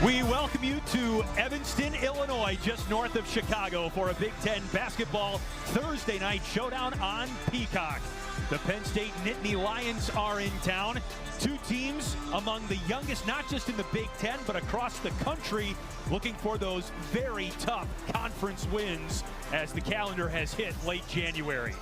We welcome you to Evanston, Illinois, just north of Chicago, for a Big Ten basketball Thursday night showdown on Peacock. The Penn State Nittany Lions are in town. Two teams among the youngest, not just in the Big Ten, but across the country, looking for those very tough conference wins as the calendar has hit late January.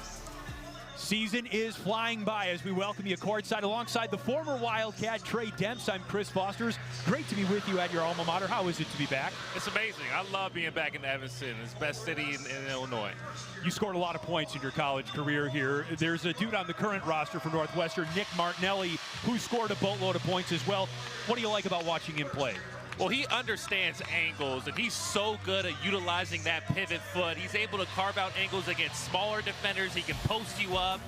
Season is flying by as we welcome you courtside alongside the former Wildcat Trey Demps. I'm Chris Foster. Great to be with you at your alma mater. How is it to be back? It's amazing. I love being back in Evanston. It's the best city in Illinois. You scored a lot of points in your college career here. There's a dude on the current roster for Northwestern, Nick Martinelli, who scored a boatload of points as well. What do you like about watching him play? Well, he understands angles, and he's so good at utilizing that pivot foot. He's able to carve out angles against smaller defenders. He can post you up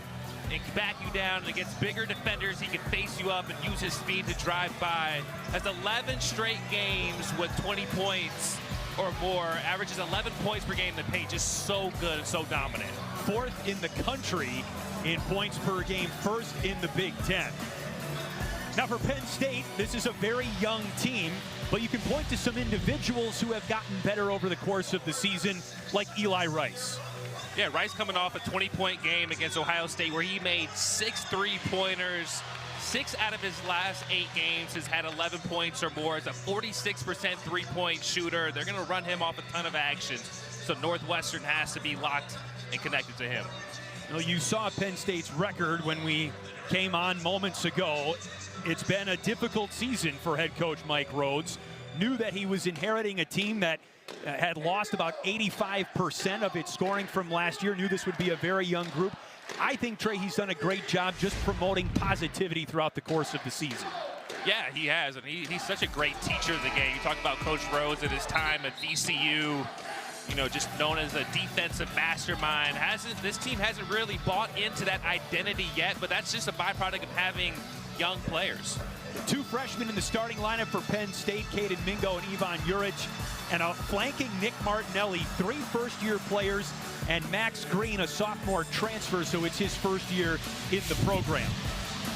and back you down. And against bigger defenders, he can face you up and use his speed to drive by. Has 11 straight games with 20 points or more. Averages 11 points per game in the paint. Just so good and so dominant. Fourth in the country in points per game, first in the Big Ten. Now for Penn State, this is a very young team, but you can point to some individuals who have gotten better over the course of the season, like Eli Rice. Yeah, Rice coming off a 20-point game against Ohio State where he made 6 3-pointers. 6 out of his last 8 games has had 11 points or more. He's a 46% three-point shooter. They're going to run him off a ton of action, so Northwestern has to be locked and connected to him. Well, you saw Penn State's record when we came on moments ago. It's been a difficult season for head coach Mike Rhodes. Knew that he was inheriting a team that had lost about 85% of its scoring from last year. Knew this would be a very young group. I think, Trey, he's done a great job just promoting positivity throughout the course of the season. Yeah, he has, and he's such a great teacher of the game. You talk about Coach Rhodes at his time at VCU, you know, just known as a defensive mastermind. This team hasn't really bought into that identity yet, but that's just a byproduct of having young players. 2 freshmen in the starting lineup for Penn State, Caden Mingo and Ivan Juric, and a flanking Nick Martinelli, 3 first-year players, and Max Green, a sophomore transfer, so it's his first year in the program.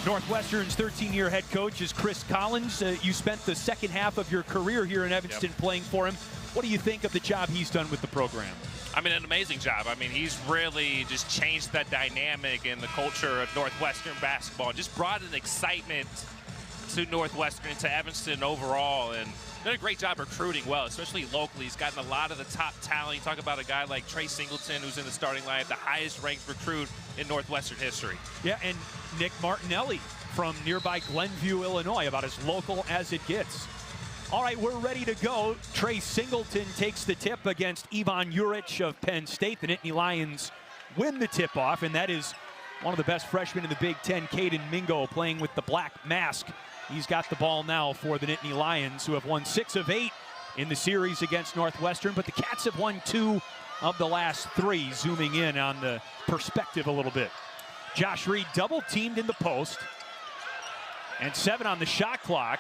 Northwestern's 13-year head coach is Chris Collins. You spent the second half of your career here in Evanston playing for him. What do you think of the job he's done with the program? I mean, an amazing job. I mean, he's really just changed that dynamic in the culture of Northwestern basketball, and just brought an excitement to Northwestern, to Evanston overall, and done a great job recruiting well, especially locally. He's gotten a lot of the top talent. You talk about a guy like Trey Singleton, who's in the starting lineup, the highest ranked recruit in Northwestern history. Yeah, and Nick Martinelli from nearby Glenview, Illinois, about as local as it gets. All right, we're ready to go. Trey Singleton takes the tip against Ivan Juric of Penn State. The Nittany Lions win the tip-off, and that is one of the best freshmen in the Big Ten, Caden Mingo, playing with the black mask. He's got the ball now for the Nittany Lions, who have won 6 of 8 in the series against Northwestern, but the Cats have won 2 of the last 3, zooming in on the perspective a little bit. Josh Reed double-teamed in the post, and 7 on the shot clock.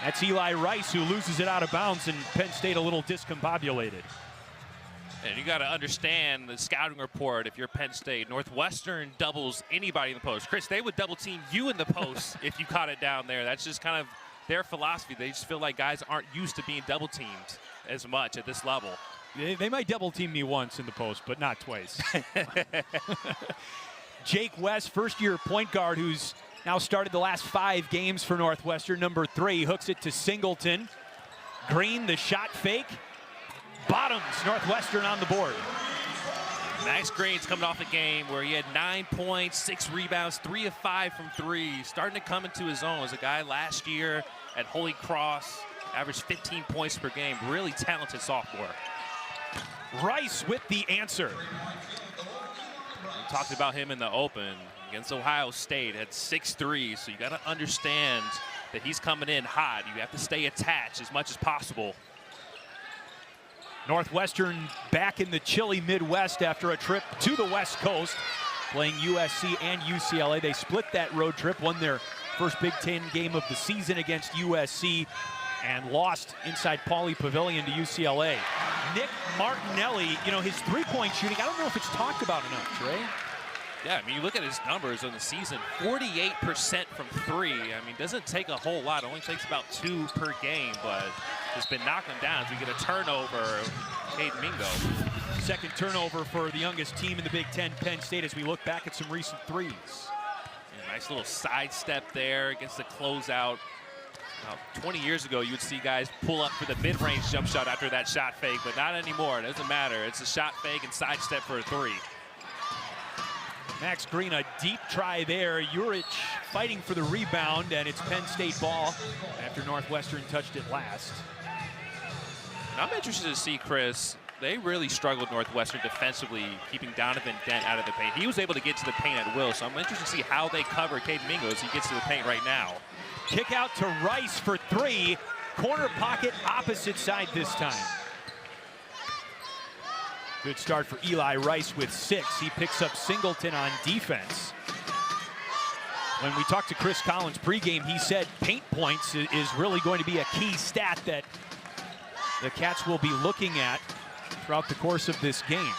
That's Eli Rice, who loses it out of bounds, and Penn State a little discombobulated. And you got to understand the scouting report if you're Penn State. Northwestern doubles anybody in the post. Chris, they would double team you in the post if you caught it down there. That's just kind of their philosophy. They just feel like guys aren't used to being double teamed as much at this level. They might double team me once in the post, but not twice. Jake West, first-year point guard, who's now started the last 5 games for Northwestern. Number 3, hooks it to Singleton. Green, the shot fake. Bottoms, Northwestern on the board. Max Green's coming off a game where he had 9 points, 6 rebounds, 3 of 5 from 3. Starting to come into his own as a guy last year at Holy Cross. Averaged 15 points per game. Really talented sophomore. Rice with the answer. We talked about him in the open against Ohio State. Had 6 threes, so you got to understand that he's coming in hot. You have to stay attached as much as possible. Northwestern back in the chilly Midwest after a trip to the West Coast, playing USC and UCLA. They split that road trip, won their first Big Ten game of the season against USC, and lost inside Pauley Pavilion to UCLA. Nick Martinelli, you know, his 3-point shooting, I don't know if it's talked about enough, Trey. Yeah, I mean, you look at his numbers on the season, 48% from 3. I mean, doesn't take a whole lot. Only takes about 2 per game, but has been knocking them down. So we get a turnover, Caden Mingo. Second turnover for the youngest team in the Big Ten, Penn State, as we look back at some recent threes. Yeah, nice little sidestep there against the closeout. Now, 20 years ago, you would see guys pull up for the mid-range jump shot after that shot fake, but not anymore. It doesn't matter. It's a shot fake and sidestep for a three. Max Green, a deep try there. Urich fighting for the rebound, and it's Penn State ball after Northwestern touched it last. And I'm interested to see, Chris, they really struggled, Northwestern, defensively, keeping Donovan Dent out of the paint. He was able to get to the paint at will, so I'm interested to see how they cover Caden Mingo as he gets to the paint right now. Kick out to Rice for three. Corner pocket, opposite side this time. Good start for Eli Rice with 6. He picks up Singleton on defense. When we talked to Chris Collins pregame, he said paint points is really going to be a key stat that the Cats will be looking at throughout the course of this game.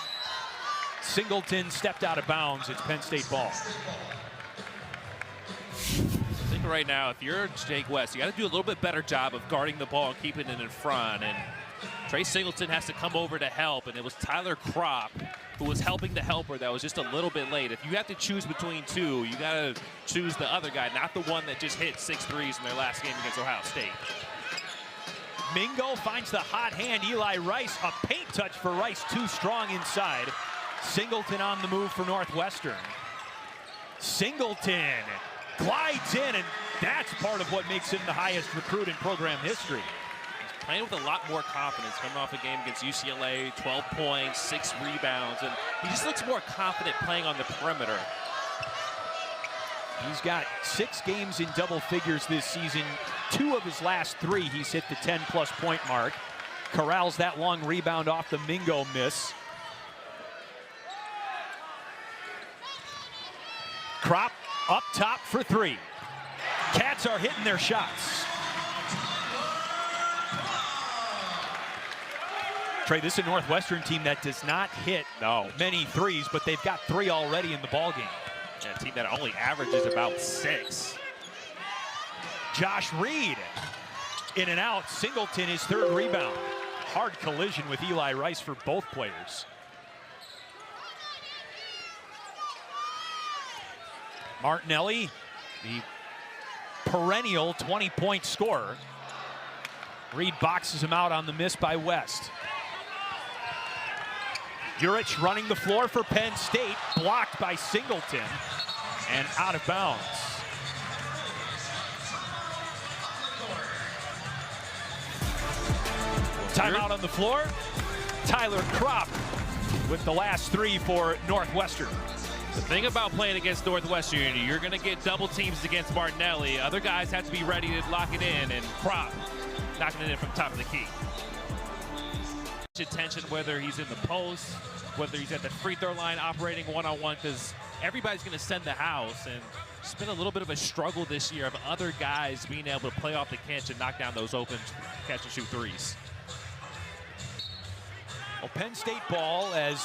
Singleton stepped out of bounds. It's Penn State ball. I think right now, if you're Jake West, you got to do a little bit better job of guarding the ball and keeping it in front. And Trey Singleton has to come over to help, and it was Tyler Kropp who was helping the helper that was just a little bit late. If you have to choose between two, you got to choose the other guy, not the one that just hit 6 threes in their last game against Ohio State. Mingo finds the hot hand. Eli Rice, a paint touch for Rice, too strong inside. Singleton on the move for Northwestern. Singleton glides in, and that's part of what makes him the highest recruit in program history. He's playing with a lot more confidence, coming off a game against UCLA, 12 points, 6 rebounds, and he just looks more confident playing on the perimeter. He's got 6 games in double figures this season. 2 of his last 3, he's hit the 10-plus point mark. Corrals that long rebound off the Mingo miss. Kropp up top for 3. Cats are hitting their shots. Trey, this is a Northwestern team that does not hit many threes, but they've got 3 already in the ballgame. Yeah, a team that only averages about 6. Josh Reed in and out. Singleton, his 3rd rebound. Hard collision with Eli Rice for both players. Martinelli, the perennial 20-point scorer. Reed boxes him out on the miss by West. Urich running the floor for Penn State, blocked by Singleton and out of bounds. Timeout on the floor. Tyler Kropp with the last 3 for Northwestern. The thing about playing against Northwestern, you're going to get double teams against Martinelli. Other guys have to be ready to lock it in, and Kropp knocking it in from top of the key. Attention whether he's in the post, whether he's at the free throw line operating one-on-one, because everybody's going to send the house. And it's been a little bit of a struggle this year of other guys being able to play off the catch and knock down those open catch-and-shoot threes. Well, Penn State ball as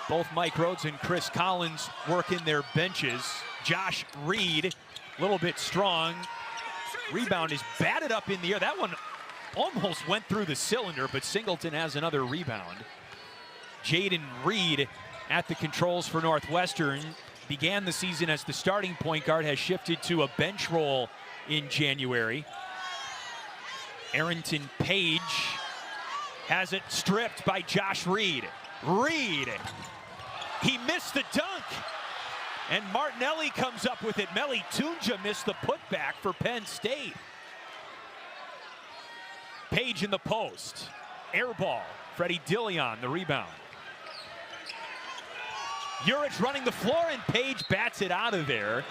both Mike Rhodes and Chris Collins work in their benches. Josh Reed, a little bit strong. Rebound is batted up in the air. That one almost went through the cylinder, but Singleton has another rebound. Jaden Reed at the controls for Northwestern. Began the season as the starting point guard, has shifted to a bench role in January. Arrington Page has it stripped by Josh Reed. Reed, he missed the dunk, and Martinelli comes up with it. Meli Tunja missed the putback for Penn State. Page in the post, air ball. Freddie Dillon the rebound. Urich running the floor, and Page bats it out of there.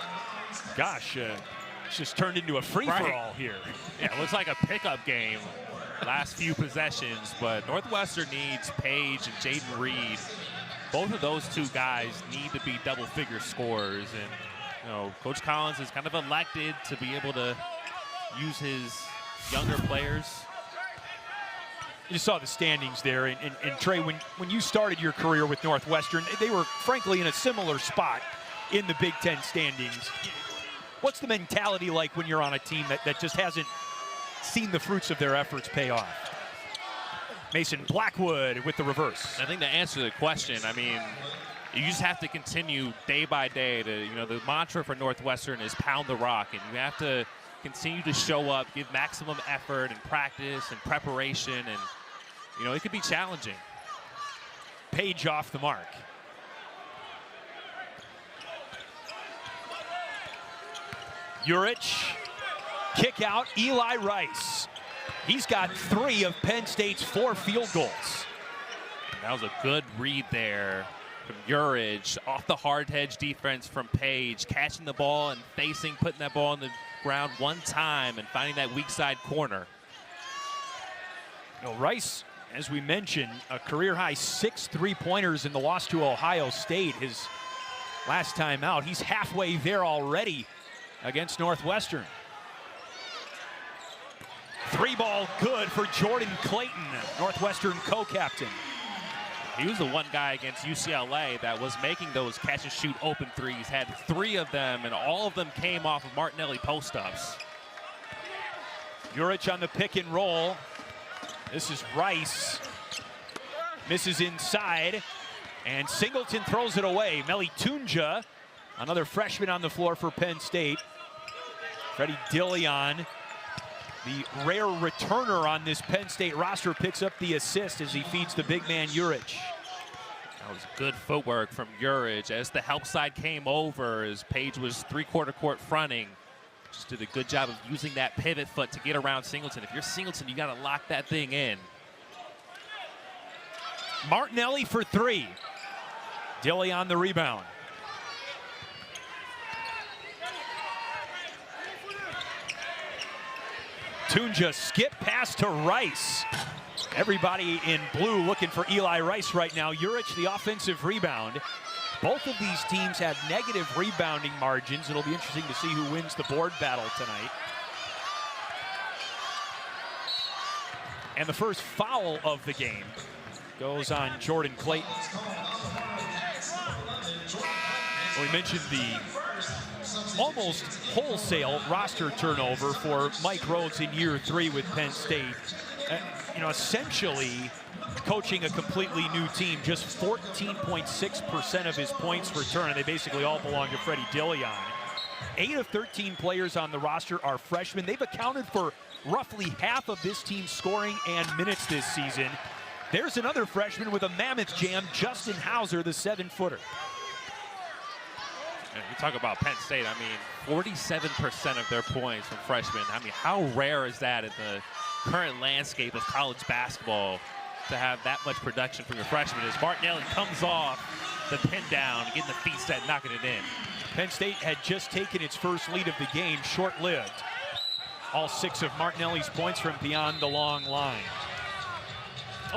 Gosh, it's just turned into a free-for-all here. Yeah, it looks like a pickup game last few possessions, but Northwestern needs Page and Jaden Reed. Both of those 2 guys need to be double-figure scorers, and you know, Coach Collins is kind of elected to be able to use his younger players. You saw the standings there, and Trey, when you started your career with Northwestern, they were frankly in a similar spot in the Big Ten standings. What's the mentality like when you're on a team that just hasn't seen the fruits of their efforts pay off. Mason Blackwood with the reverse. I think to answer the question, I mean, you just have to continue day by day to, the mantra for Northwestern is pound the rock, and you have to continue to show up, give maximum effort and practice and preparation, and, it could be challenging. Page off the mark. Urich, kick out, Eli Rice. He's got 3 of Penn State's 4 field goals. That was a good read there from Urich, off the hard hedge defense from Page, catching the ball and putting that ball on the ground one time and finding that weak side corner. Rice, as we mentioned, a career-high 6 3-pointers in the loss to Ohio State his last time out. He's halfway there already against Northwestern. 3-ball good for Jordan Clayton, Northwestern co-captain. He was the one guy against UCLA that was making those catch-and-shoot open threes, had 3 of them, and all of them came off of Martinelli post-ups. Urich on the pick and roll. This is Rice. Misses inside, and Singleton throws it away. Meli Tunja, another freshman on the floor for Penn State. Freddie Dilion, the rare returner on this Penn State roster, picks up the assist as he feeds the big man Urich. That was good footwork from Urich as the help side came over, as Page was 3/4 court fronting. Just did a good job of using that pivot foot to get around Singleton. If you're Singleton, you got to lock that thing in. Martinelli for 3. Dilly on the rebound. Tunja skip pass to Rice. Everybody in blue looking for Eli Rice right now. Urich, the offensive rebound. Both of these teams have negative rebounding margins. It'll be interesting to see who wins the board battle tonight. And the first foul of the game goes on Jordan Clayton. Well, we mentioned the almost wholesale roster turnover for Mike Rhodes in year 3 with Penn State. Essentially coaching a completely new team. Just 14.6% of his points returned. They basically all belong to Freddie Dilion. 8 of 13 players on the roster are freshmen. They've accounted for roughly half of this team's scoring and minutes this season. There's another freshman with a mammoth jam, Justin Hauser, the 7-footer. And you talk about Penn State, 47% of their points from freshmen. How rare is that in the current landscape of college basketball to have that much production from your freshmen? As Martinelli comes off the pin down, getting the feet set, knocking it in. Penn State had just taken its first lead of the game, short-lived. All 6 of Martinelli's points from beyond the long line.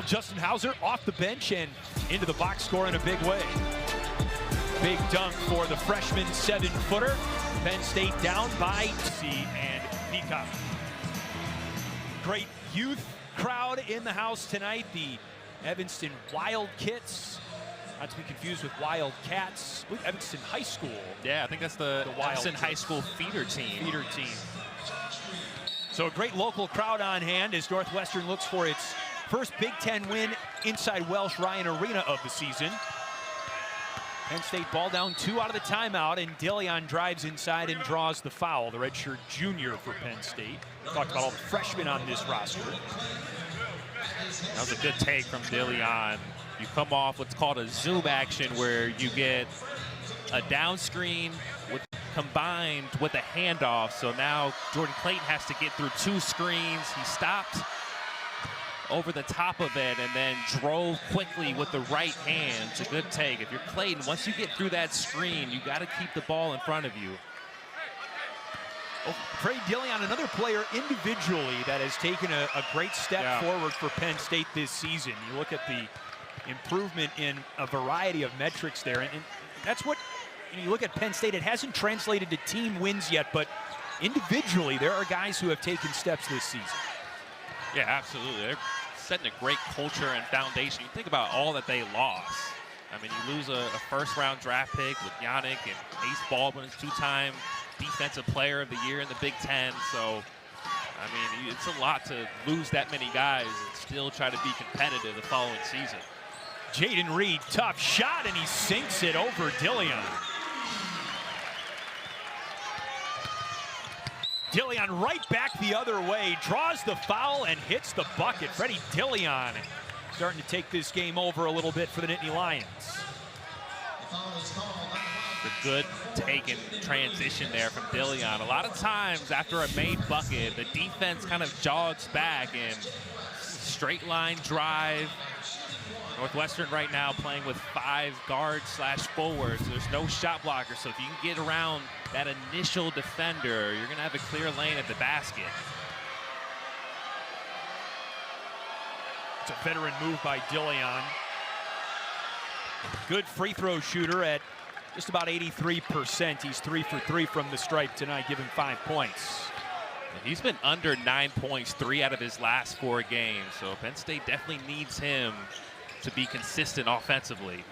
Justin Hauser off the bench and into the box score in a big way. Big dunk for the freshman 7-footer. Penn State down by C and Peacock. Great youth crowd in the house tonight. The Evanston Wildcats, not to be confused with Wildcats, with Evanston High School. Yeah, I think that's the Evanston High School feeder team. So a great local crowd on hand as Northwestern looks for its first Big Ten win inside Welsh Ryan Arena of the season. Penn State ball down 2 out of the timeout, and Dilion drives inside and draws the foul, the redshirt junior for Penn State. We talked about all the freshmen on this roster. That was a good take from Dilion. You come off what's called a zoom action, where you get a down screen combined with a handoff. So now Jordan Clayton has to get through 2 screens. He stopped over the top of it and then drove quickly with the right hand. It's a good take. If you're Clayton, once you get through that screen, you got to keep the ball in front of you. Trey Dilion, another player individually that has taken a great step forward for Penn State this season. You look at the improvement in a variety of metrics there, and that's what, you look at Penn State, it hasn't translated to team wins yet, but individually there are guys who have taken steps this season. Yeah, absolutely. They're setting a great culture and foundation. You think about all that they lost. You lose a first-round draft pick with Yannick, and Ace Baldwin is 2-time Defensive Player of the Year in the Big Ten. So I mean, it's a lot to lose that many guys and still try to be competitive the following season. Jaden Reed, tough shot, and he sinks it over Dillion. Dillion right back the other way, draws the foul and hits the bucket. Freddie Dillion starting to take this game over a little bit for the Nittany Lions. The good take and transition there from Dillion. A lot of times after a made bucket, the defense kind of jogs back and straight line drive. Northwestern right now playing with 5 guards/forwards. There's no shot blocker, so if you can get around that initial defender, you're going to have a clear lane at the basket. It's a veteran move by Dillion. Good free throw shooter at just about 83%. He's 3 for 3 from the stripe tonight, giving 5 points. He's been under 9 points 3 out of his last 4 games, so Penn State definitely needs him to be consistent offensively.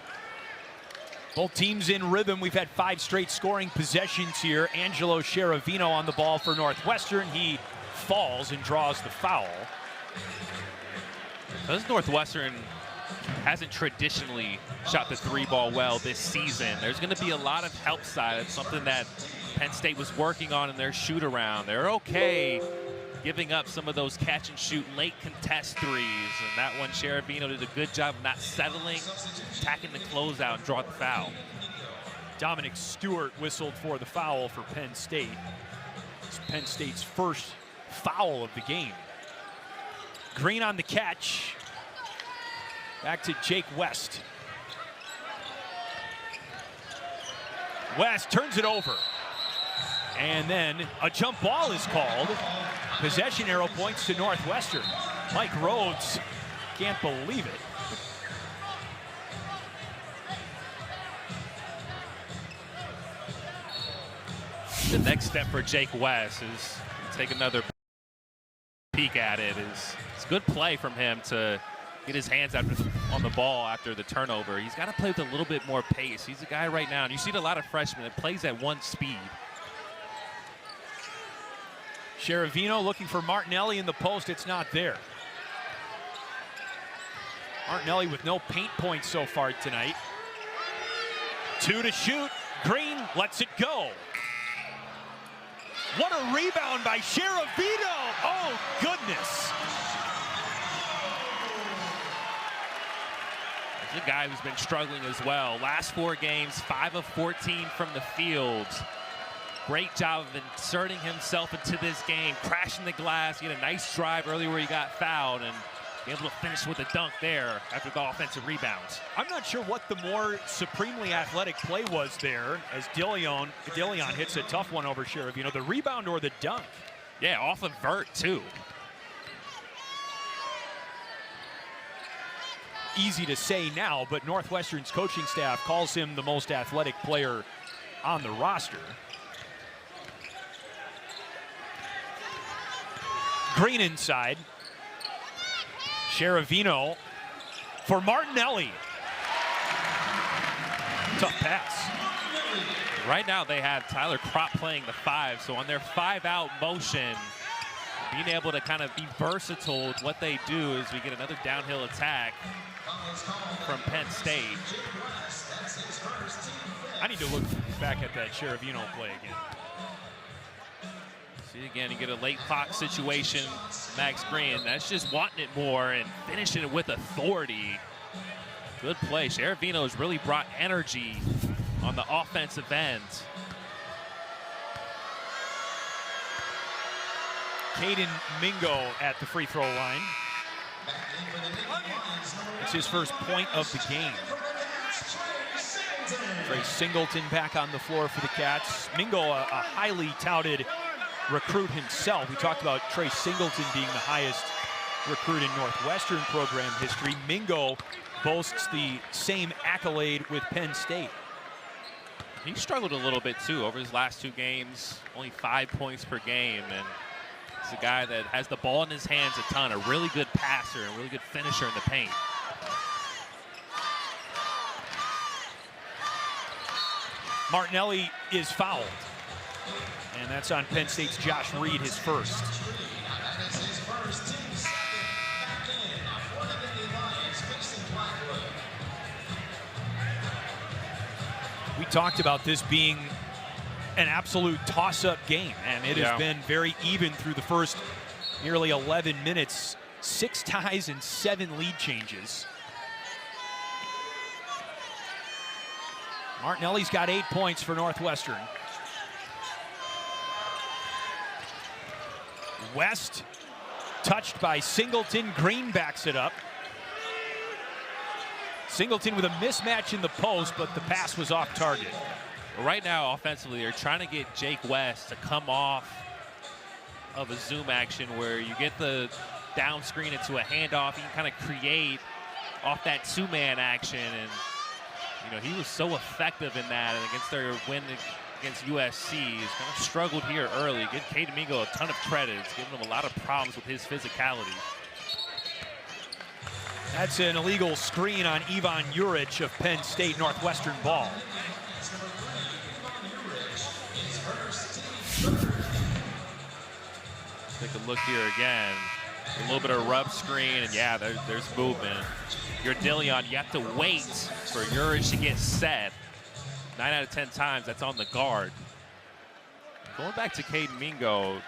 Both teams in rhythm. We've had 5 straight scoring possessions here. Angelo Cheravino on the ball for Northwestern. He falls and draws the foul. Because Northwestern hasn't traditionally shot the 3-ball well this season, there's going to be a lot of help side. It's something that Penn State was working on in their shoot-around. They're okay giving up some of those catch-and-shoot late contest threes. And that one, Cheravino did a good job of not settling, attacking the closeout, and draw the foul. Dominic Stewart whistled for the foul for Penn State. It's Penn State's first foul of the game. Green on the catch. Back to Jake West. West turns it over. And then a jump ball is called. Possession arrow points to Northwestern. Mike Rhodes can't believe it. The next step for Jake West is take another peek at it. It's good play from him to get his hands on the ball after the turnover. He's got to play with a little bit more pace. He's a guy right now, and you see a lot of freshmen that plays at one speed. Cheravino looking for Martinelli in the post. It's not there. Martinelli with no paint points so far tonight. 2 to shoot. Green lets it go. What a rebound by Cheravino. Oh, goodness. He's a guy who's been struggling as well. Last 4 games, 5 of 14 from the field. Great job of inserting himself into this game, crashing the glass. He had a nice drive earlier where he got fouled and be able to finish with a dunk there after the offensive rebounds. I'm not sure what the more supremely athletic play was there as Dillion hits a tough one over Cheravino, the rebound or the dunk. Yeah, off of vert too. Easy to say now, but Northwestern's coaching staff calls him the most athletic player on the roster. Green inside. Cheravino for Martinelli. Tough pass. Right now they have Tyler Kropp playing the 5, so on their 5-out motion, being able to kind of be versatile with what they do is we get another downhill attack from Penn State. I need to look back at that Cheravino play again. See, again, you get a late clock situation, Max Green. That's just wanting it more and finishing it with authority. Good play. Cheravino has really brought energy on the offensive end. Caden Mingo at the free throw line. It's his first point of the game. Trey Singleton back on the floor for the Cats. Mingo, a highly touted recruit himself. We talked about Trey Singleton being the highest recruit in Northwestern program history. Mingo boasts the same accolade with Penn State. He struggled a little bit too over his last 2 games, only 5 points per game, and he's a guy that has the ball in his hands a ton, a really good passer and really good finisher in the paint. Martinelli is fouled, and that's on Penn State's Josh Reed, his first. We talked about this being an absolute toss-up game, and it has been very even through the first nearly 11 minutes. 6 ties and 7 lead changes. Martinelli's got 8 points for Northwestern. West touched by Singleton. Green backs it up. Singleton with a mismatch in the post, but the pass was off target. Right now, offensively, they're trying to get Jake West to come off of a zoom action where you get the down screen into a handoff. You can kind of create off that two-man action. And, you know, he was so effective in that. And against their win against USC, he's kind of struggled here early. Give Cade Domingo a ton of credit. It's given him a lot of problems with his physicality. That's an illegal screen on Ivan Juric of Penn State. Northwestern ball. Take a look here again. A little bit of rub screen, and yeah, there's movement. You're Dillion, you have to wait for Juric to get set. 9 out of 10 times, that's on the guard. Going back to Cade Domingo,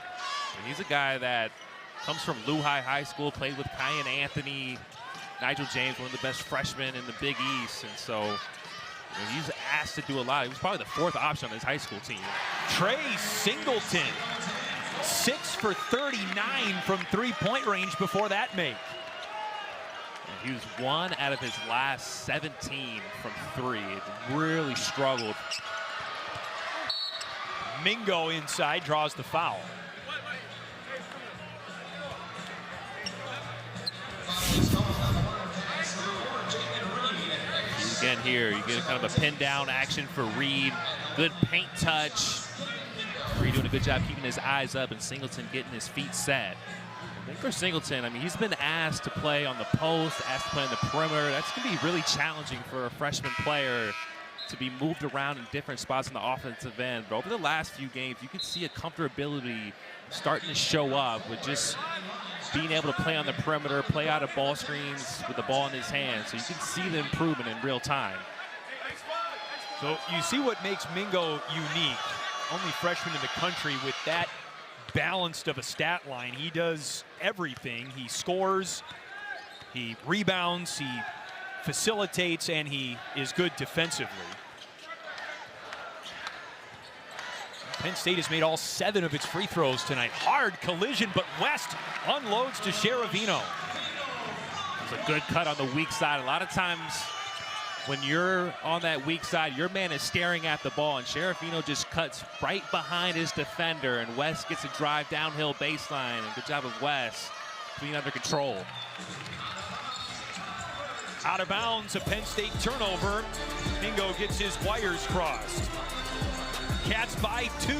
he's a guy that comes from Lehigh High School, played with Kyan Anthony, Nigel James, one of the best freshmen in the Big East, and so he's asked to do a lot. He was probably the 4th option on his high school team. Trey Singleton, 6 for 39 from three-point range before that make. And he was 1 out of his last 17 from 3. It really struggled. Mingo inside draws the foul. Again here, you get kind of a pin down action for Reed. Good paint touch. Reed doing a good job keeping his eyes up, and Singleton getting his feet set. I think for Singleton, I mean, he's been asked to play on the post, asked to play on the perimeter. That's going to be really challenging for a freshman player to be moved around in different spots on the offensive end. But over the last few games, you can see a comfortability starting to show up with just being able to play on the perimeter, play out of ball screens with the ball in his hands. So you can see the improvement in real time. So you see what makes Mingo unique. Only freshman in the country with that balanced of a stat line. He does everything. He scores, he rebounds, he facilitates, and he is good defensively. Penn State has made all 7 of its free throws tonight. Hard collision, but West unloads to Sheravino. It's a good cut on the weak side. A lot of times when you're on that weak side, your man is staring at the ball, and Sheravino just cuts right behind his defender, and West gets a drive downhill baseline. And good job of West being under control. Out of bounds, a Penn State turnover. Mingo gets his wires crossed. Cats by 2.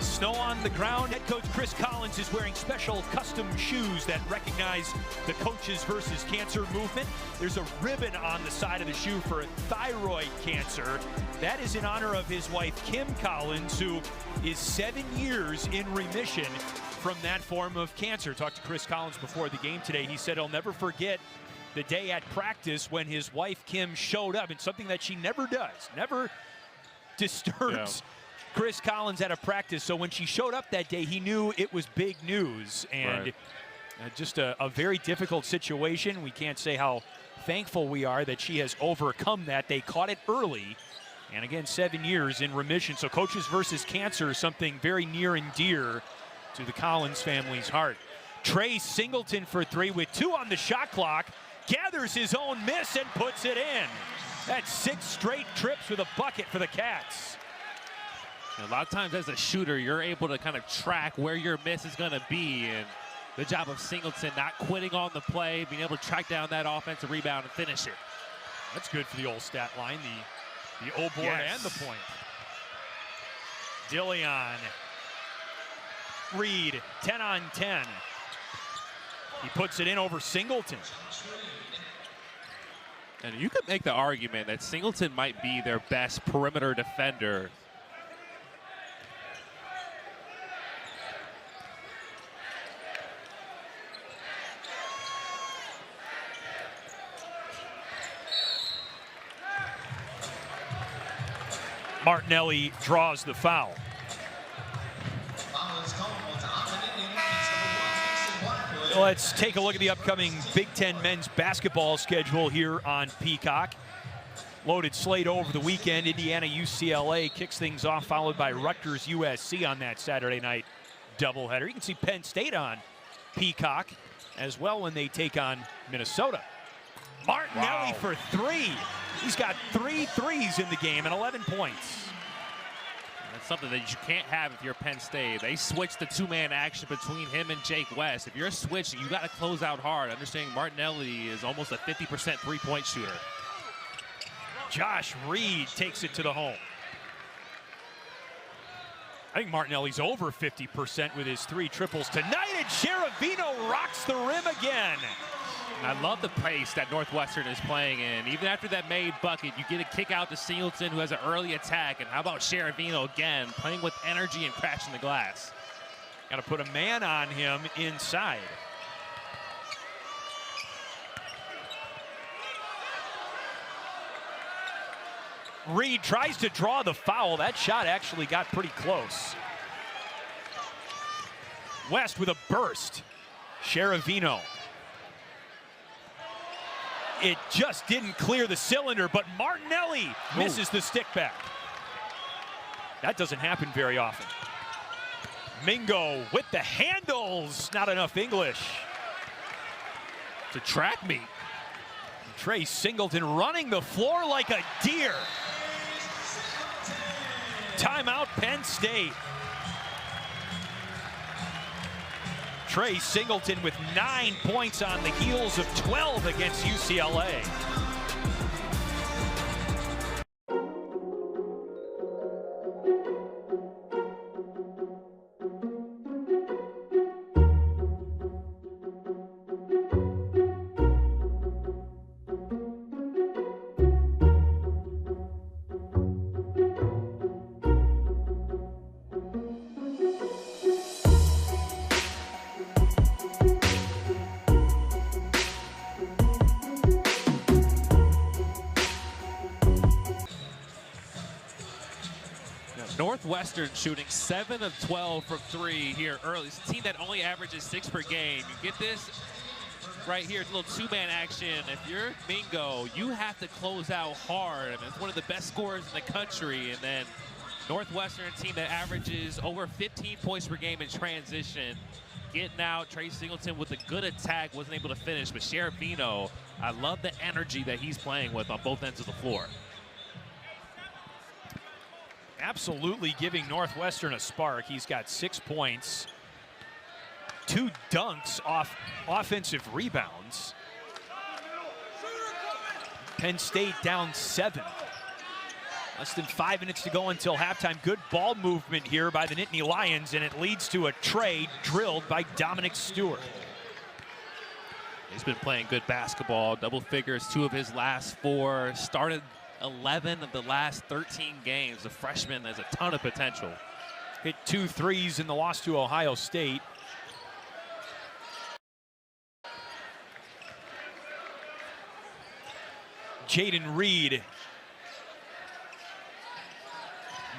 Snow on the ground. Head coach Chris Collins is wearing special custom shoes that recognize the Coaches versus Cancer movement. There's a ribbon on the side of the shoe for thyroid cancer. That is in honor of his wife, Kim Collins, who is 7 years in remission from that form of cancer. Talked to Chris Collins before the game today. He said he'll never forget the day at practice when his wife, Kim, showed up. It's something that she never does, never disturbs Chris Collins at a practice. So when she showed up that day, he knew it was big news. And just a very difficult situation. We can't say how thankful we are that she has overcome that. They caught it early. And again, 7 years in remission. So Coaches versus Cancer is something very near and dear to the Collins family's heart. Trey Singleton for 3 with 2 on the shot clock. Gathers his own miss and puts it in. That's 6 straight trips with a bucket for the Cats. A lot of times as a shooter, you're able to kind of track where your miss is going to be. And good job of Singleton not quitting on the play, being able to track down that offensive rebound and finish it. That's good for the old stat line, the O board and the point. Dillion. Reed, 10 on 10. He puts it in over Singleton. And you could make the argument that Singleton might be their best perimeter defender. Martinelli draws the foul. Let's take a look at the upcoming Big Ten men's basketball schedule here on Peacock. Loaded slate over the weekend. Indiana UCLA kicks things off, followed by Rutgers USC on that Saturday night doubleheader. You can see Penn State on Peacock as well when they take on Minnesota. Martinelli for three. He's got 3 threes in the game and 11 points. That's something that you can't have if you're Penn State. They switched the two-man action between him and Jake West. If you're switching, you got to close out hard. Understanding Martinelli is almost a 50% three-point shooter. Josh Reed takes it to the home. I think Martinelli's over 50% with his 3 triples tonight, and Sheravino rocks the rim again. And I love the pace that Northwestern is playing in. Even after that made bucket, you get a kick out to Singleton, who has an early attack. And how about Sheravino again, playing with energy and crashing the glass? Got to put a man on him inside. Reed tries to draw the foul. That shot actually got pretty close. West with a burst. Sheravino. It just didn't clear the cylinder, but Martinelli misses the stick back. That doesn't happen very often. Mingo with the handles. Not enough English. To track meet. Trey Singleton running the floor like a deer. Timeout, Penn State. Trey Singleton with 9 points on the heels of 12 against UCLA. Northwestern shooting 7 of 12 from 3 here early. It's a team that only averages 6 per game. You get this right here, it's a little two-man action. If you're Mingo, you have to close out hard. I mean, it's one of the best scorers in the country. And then Northwestern, a team that averages over 15 points per game in transition. Getting out, Trey Singleton with a good attack, wasn't able to finish. But Sheravino, I love the energy that he's playing with on both ends of the floor. Absolutely giving Northwestern a spark. He's got 6 points, 2 dunks off offensive rebounds. Penn State down 7. Less than 5 minutes to go until halftime. Good ball movement here by the Nittany Lions, and it leads to a trade drilled by Dominic Stewart. He's been playing good basketball, double figures 2 of his last 4, started 11 of the last 13 games. The freshman has a ton of potential. Hit 2 threes in the loss to Ohio State. Jaden Reed.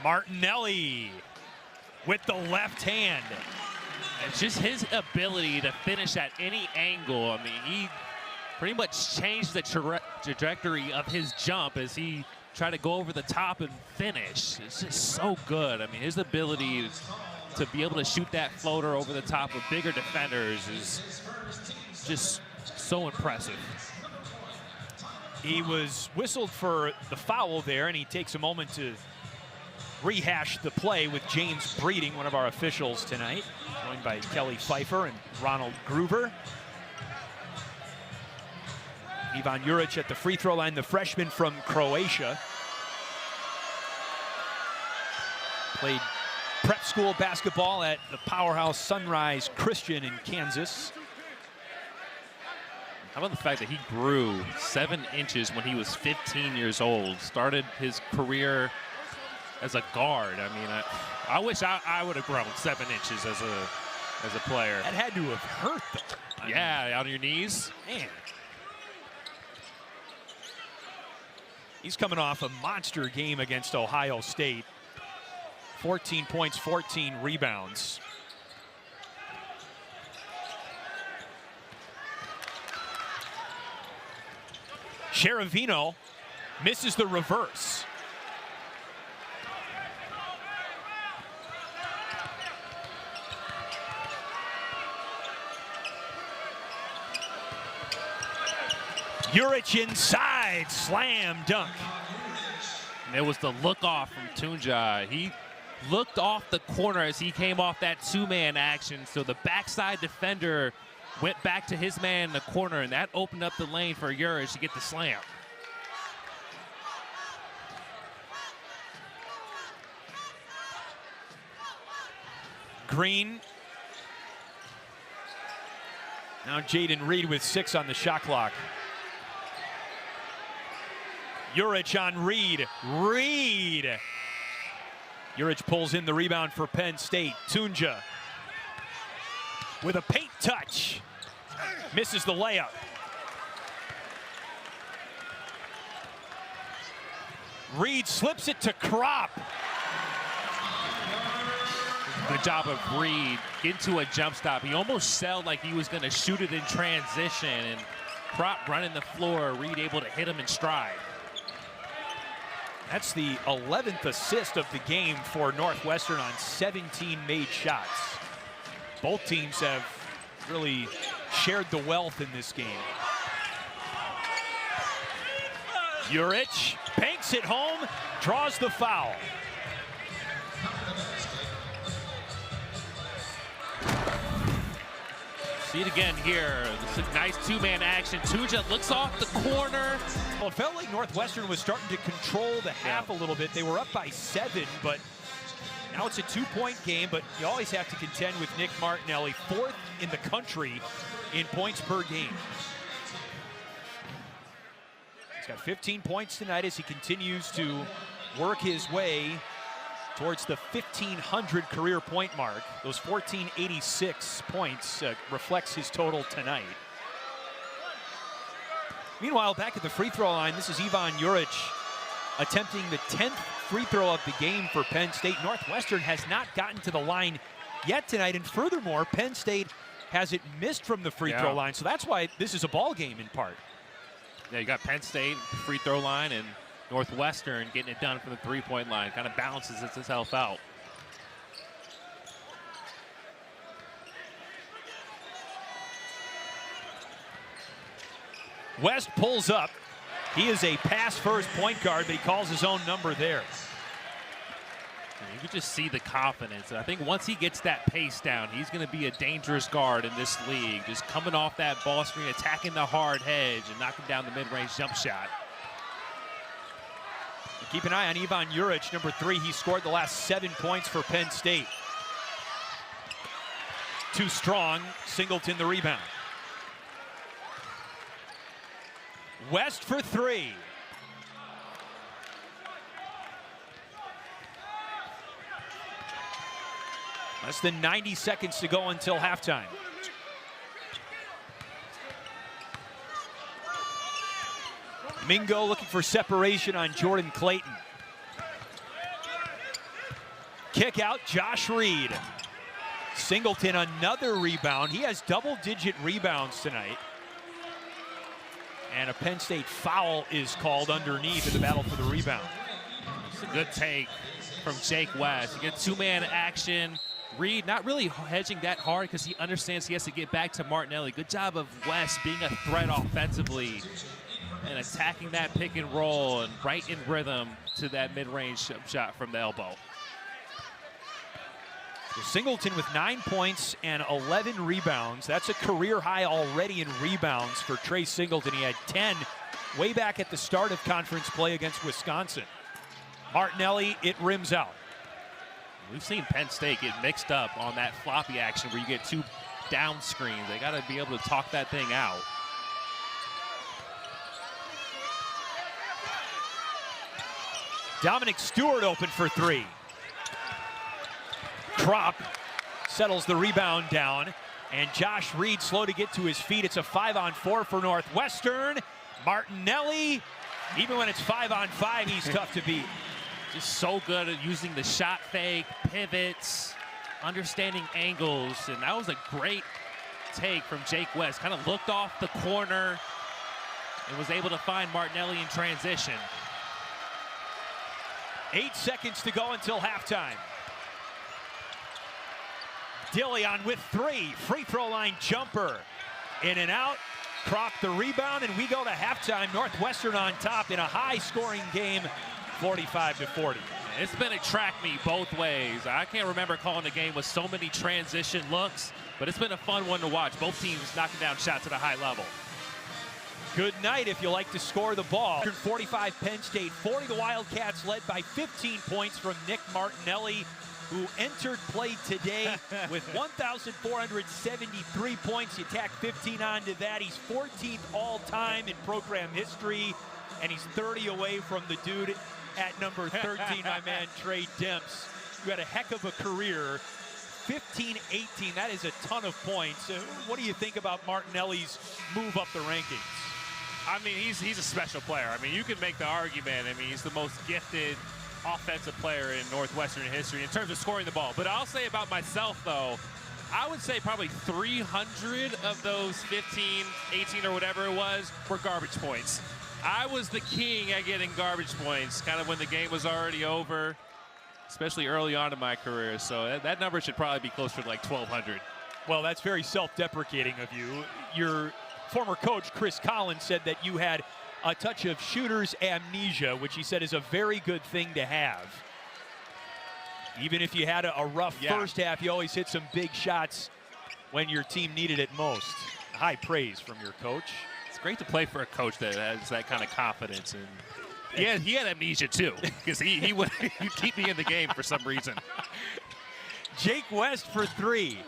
Martinelli with the left hand. It's just his ability to finish at any angle. I mean, he pretty much changed the trajectory of his jump as he tried to go over the top and finish. It's just so good. I mean, his ability to be able to shoot that floater over the top of bigger defenders is just so impressive. He was whistled for the foul there, and he takes a moment to rehash the play with James Breeding, one of our officials tonight, joined by Kelly Pfeiffer and Ronald Groover. Ivan Juric at the free throw line, the freshman from Croatia. Played prep school basketball at the powerhouse Sunrise Christian in Kansas. How about the fact that he grew 7 inches when he was 15 years old, started his career as a guard. I mean, I wish I would have grown 7 inches as a player. That had to have hurt, though. Yeah, on your knees. Man. He's coming off a monster game against Ohio State. 14 points, 14 rebounds. Cheravino misses the reverse. Urich inside, slam dunk. And it was the look off from Tunja. He looked off the corner as he came off that two-man action. So the backside defender went back to his man in the corner, and that opened up the lane for Urich to get the slam. Green. Now Jaden Reed with 6 on the shot clock. Urich on Reed. Reed. Urich pulls in the rebound for Penn State. Tunja with a paint touch. Misses the layup. Reed slips it to Kropp. Good job of Reed getting to a jump stop. He almost sounded like he was going to shoot it in transition, and Kropp running the floor. Reed able to hit him in stride. That's the 11th assist of the game for Northwestern on 17 made shots. Both teams have really shared the wealth in this game. Urich banks it home, draws the foul. See it again here. This is a nice two-man action. Tunja looks off the corner. Well, it felt like Northwestern was starting to control the half a little bit. They were up by 7, but now it's a 2-point game, but you always have to contend with Nick Martinelli, 4th in the country in points per game. He's got 15 points tonight as he continues to work his way towards the 1,500 career point mark. Those 1,486 points reflects his total tonight. Meanwhile, back at the free throw line, this is Ivan Urich attempting the 10th free throw of the game for Penn State. Northwestern has not gotten to the line yet tonight, and furthermore, Penn State has it missed from the free throw line, so that's why this is a ball game in part. Yeah, you got Penn State free throw line and Northwestern getting it done from the three-point line. Kind of balances itself out. West pulls up. He is a pass-first point guard, but he calls his own number there. You can just see the confidence. And I think once he gets that pace down, he's going to be a dangerous guard in this league. Just coming off that ball screen, attacking the hard hedge, and knocking down the mid-range jump shot. Keep an eye on Ivan Urich, number 3. He scored the last 7 points for Penn State. Too strong, Singleton the rebound. West for 3. Less than 90 seconds to go until halftime. Mingo looking for separation on Jordan Clayton. Kick out, Josh Reed. Singleton, another rebound. He has double-digit rebounds tonight. And a Penn State foul is called underneath in the battle for the rebound. It's a good take from Jake West. You get two-man action. Reed not really hedging that hard because he understands he has to get back to Martinelli. Good job of West being a threat offensively and attacking that pick and roll and right in rhythm to that mid-range shot from the elbow. Singleton with 9 points and 11 rebounds. That's a career high already in rebounds for Trey Singleton. He had 10 way back at the start of conference play against Wisconsin. Martinelli, it rims out. We've seen Penn State get mixed up on that floppy action where you get 2 down screens. They got to be able to talk that thing out. Dominic Stewart open for 3. Kropp settles the rebound down, and Josh Reed slow to get to his feet. It's a 5-on-4 for Northwestern. Martinelli Even when it's 5-on-5, he's tough to beat. Just so good at using the shot fake, pivots, understanding angles, and that was a great take from Jake West. Kind of looked off the corner and was able to find Martinelli in transition. 8 seconds to go until halftime. Dillion with 3, free throw line jumper. In and out, Kropp the rebound, and we go to halftime. Northwestern on top in a high-scoring game, 45-40. It's been a track meet both ways. I can't remember calling the game with so many transition looks, but it's been a fun one to watch. Both teams knocking down shots at a high level. Good night if you like to score the ball. 45 Penn State, 40 the Wildcats, led by 15 points from Nick Martinelli, who entered play today with 1,473 points. You tack 15 onto that. He's 14th all-time in program history, and he's 30 away from the dude at number 13, my man Trey Demps, who had a heck of a career. 15-18, that is a ton of points. What do you think about Martinelli's move up the rankings? I mean, he's a special player. I mean, you can make the argument. I mean, he's the most gifted offensive player in Northwestern history in terms of scoring the ball. But I'll say about myself, though, I would say probably 300 of those 15, 18 or whatever it was were garbage points. I was the king at getting garbage points kind of when the game was already over, especially early on in my career. So that number should probably be closer to like 1,200. Well, that's very self-deprecating of you. Your former coach, Chris Collins, said that you had a touch of shooter's amnesia, which he said is a very good thing to have. Even if you had a rough first half, you always hit some big shots when your team needed it most. High praise from your coach. It's great to play for a coach that has that kind of confidence. And he had amnesia too, because he would he'd keep me in the game for some reason. Jake West for 3.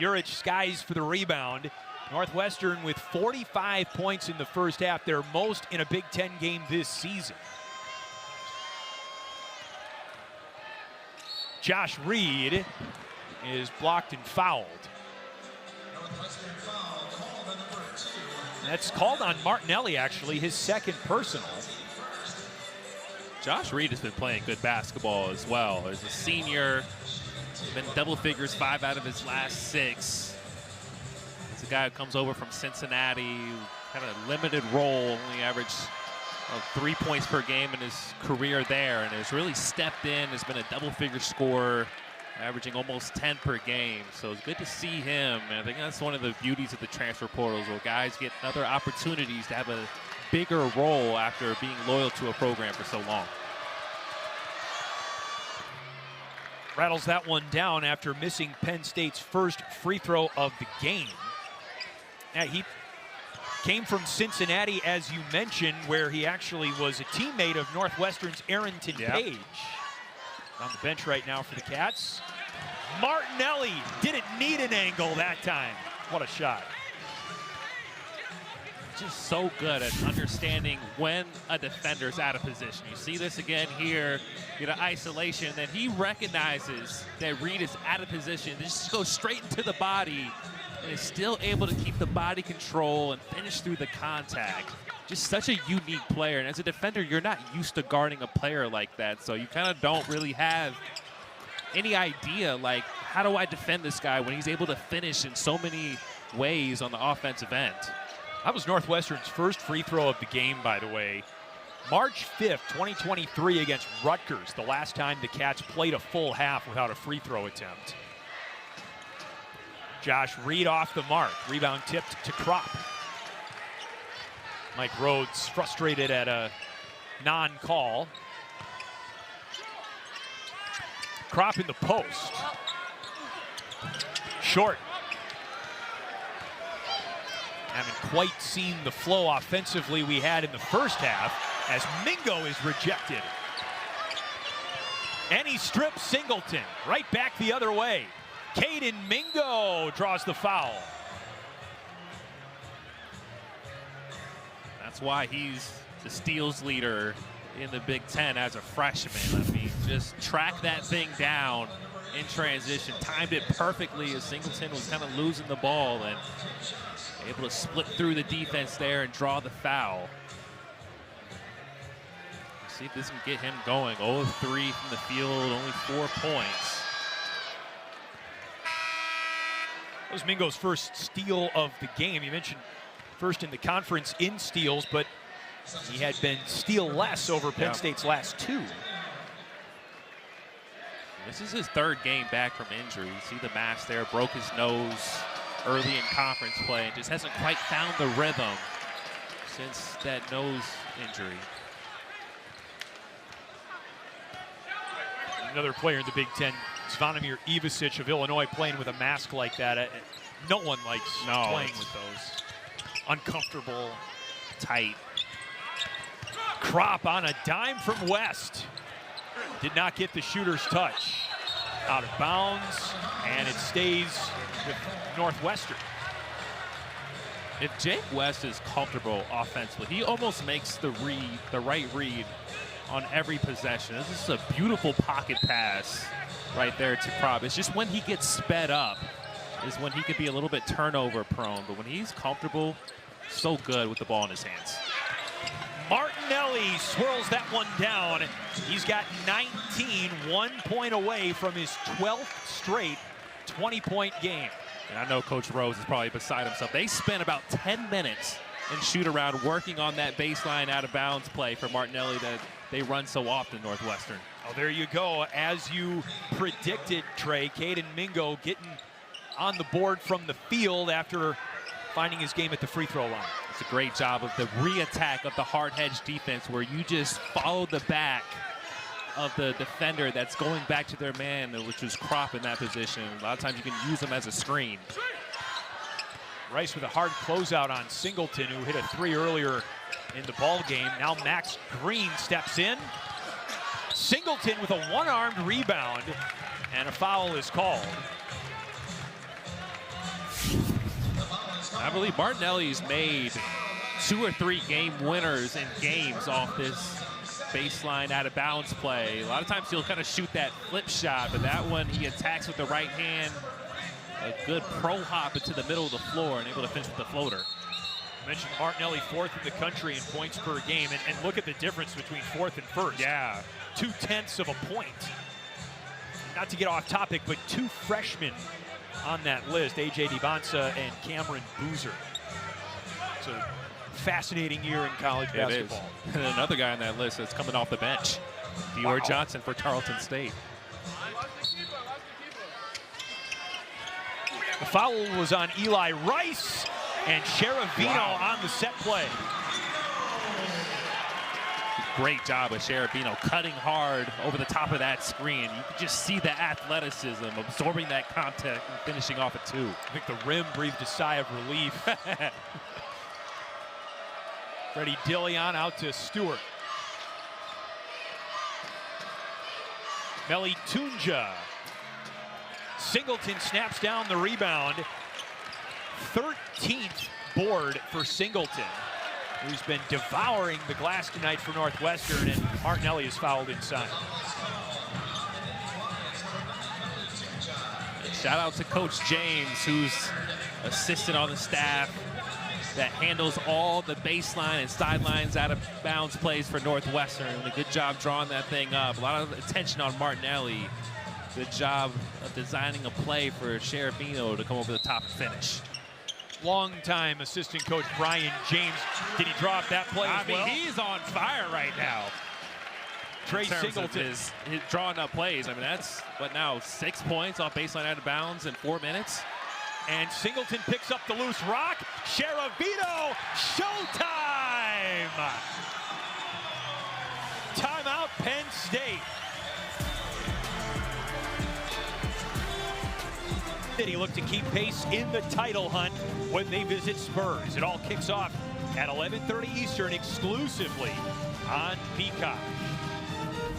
Urich skies for the rebound. Northwestern with 45 points in the first half, their most in a Big Ten game this season. Josh Reed is blocked and fouled. That's called on Martinelli, actually, his second personal. Josh Reed has been playing good basketball as well. As a senior, been double figures 5 out of his last 6. He's a guy who comes over from Cincinnati, kind of limited role, only averaged 3 points per game in his career there, and has really stepped in, has been a double-figure scorer, averaging almost 10 per game. So it's good to see him, and I think that's one of the beauties of the transfer portals, where guys get other opportunities to have a bigger role after being loyal to a program for so long. Rattles that one down after missing Penn State's first free throw of the game. Now, he came from Cincinnati, as you mentioned, where he actually was a teammate of Northwestern's Arrington Page. On the bench right now for the Cats. Martinelli didn't need an angle that time. What a shot. Just so good at understanding when a defender's out of position. You see this again here, isolation, then he recognizes that Reed is out of position. They just goes straight into the body and is still able to keep the body control and finish through the contact. Just such a unique player, and as a defender, you're not used to guarding a player like that, so you kind of don't really have any idea, like, how do I defend this guy when he's able to finish in so many ways on the offensive end? That was Northwestern's first free throw of the game, by the way. March 5th, 2023 against Rutgers, the last time the Cats played a full half without a free throw attempt. Josh Reed off the mark. Rebound tipped to Kropp. Mike Rhodes frustrated at a non-call. Kropp in the post. Short. Haven't quite seen the flow offensively we had in the first half as Mingo is rejected. And he strips Singleton right back the other way. Caden Mingo draws the foul. That's why he's the steals leader in the Big Ten as a freshman. I mean, just track that thing down in transition. Timed it perfectly as Singleton was kind of losing the ball and able to split through the defense there and draw the foul. See if this can get him going. 0 of 3 from the field, only 4 points. That was Mingo's first steal of the game. You mentioned first in the conference in steals, but he had been steal-less over Penn State's last 2. This is his 3rd game back from injury. You see the mask there, broke his nose early in conference play and just hasn't quite found the rhythm since that nose injury. Another player in the Big Ten, Zvonimir Ivasic of Illinois, playing with a mask like that. No one likes playing with those. Uncomfortable, tight. Krop on a dime from West. Did not get the shooter's touch. Out of bounds, and it stays with Northwestern. If Jake West is comfortable offensively, he almost makes the right read on every possession. This is a beautiful pocket pass right there to Krop. It's just when he gets sped up is when he could be a little bit turnover prone, but when he's comfortable, so good with the ball in his hands. Martinelli swirls that one down. He's got 19, 1 point away from his 12th straight 20-point game. And I know Coach Rose is probably beside himself. They spent about 10 minutes in shoot-around working on that baseline out-of-bounds play for Martinelli that they run so often, Northwestern. Oh, there you go. As you predicted, Trey, Caden Mingo getting on the board from the field after finding his game at the free throw line. It's a great job of the re-attack of the hard-hedge defense where you just follow the back of the defender that's going back to their man, which was Krop in that position. A lot of times you can use them as a screen. Rice with a hard closeout on Singleton, who hit a 3 earlier in the ball game. Now Max Green steps in. Singleton with a one-armed rebound, and a foul is called. I believe Martinelli's made 2 or 3 game winners in games off this baseline out of bounds play. A lot of times he'll kind of shoot that flip shot, but that one he attacks with the right hand. A good pro hop into the middle of the floor and able to finish with the floater. I mentioned Martinelli 4th in the country in points per game, and look at the difference between 4th and 1st. Yeah. 0.2 of a point. Not to get off topic, but 2 freshmen on that list, A.J. DiBanza and Cameron Boozer. It's a fascinating year in college basketball. And another guy on that list that's coming off the bench, Dior Johnson for Tarleton State. The foul was on Eli Rice, and Sheravino on the set play. Great job with Sheravino, cutting hard over the top of that screen. You can just see the athleticism, absorbing that contact and finishing off at 2. I think the rim breathed a sigh of relief. Freddie Dillion out to Stewart. Meli Tunja. Singleton snaps down the rebound. 13th board for Singleton, who's been devouring the glass tonight for Northwestern, and Martinelli is fouled inside. Shout out to Coach James, who's assistant on the staff that handles all the baseline and sidelines out of bounds plays for Northwestern. And a good job drawing that thing up. A lot of attention on Martinelli. Good job of designing a play for Sheravino to come over the top and finish. Longtime assistant coach Brian James. Did he draw up that play as well? I mean, he's on fire right now. Trey Singleton is drawing up plays. I mean, that's, what now, 6 points off baseline out of bounds in 4 minutes? And Singleton picks up the loose rock. Sheravino, showtime! Timeout, Penn State. He looked to keep pace in the title hunt when they visit Spurs. It all kicks off at 11:30 Eastern exclusively on Peacock.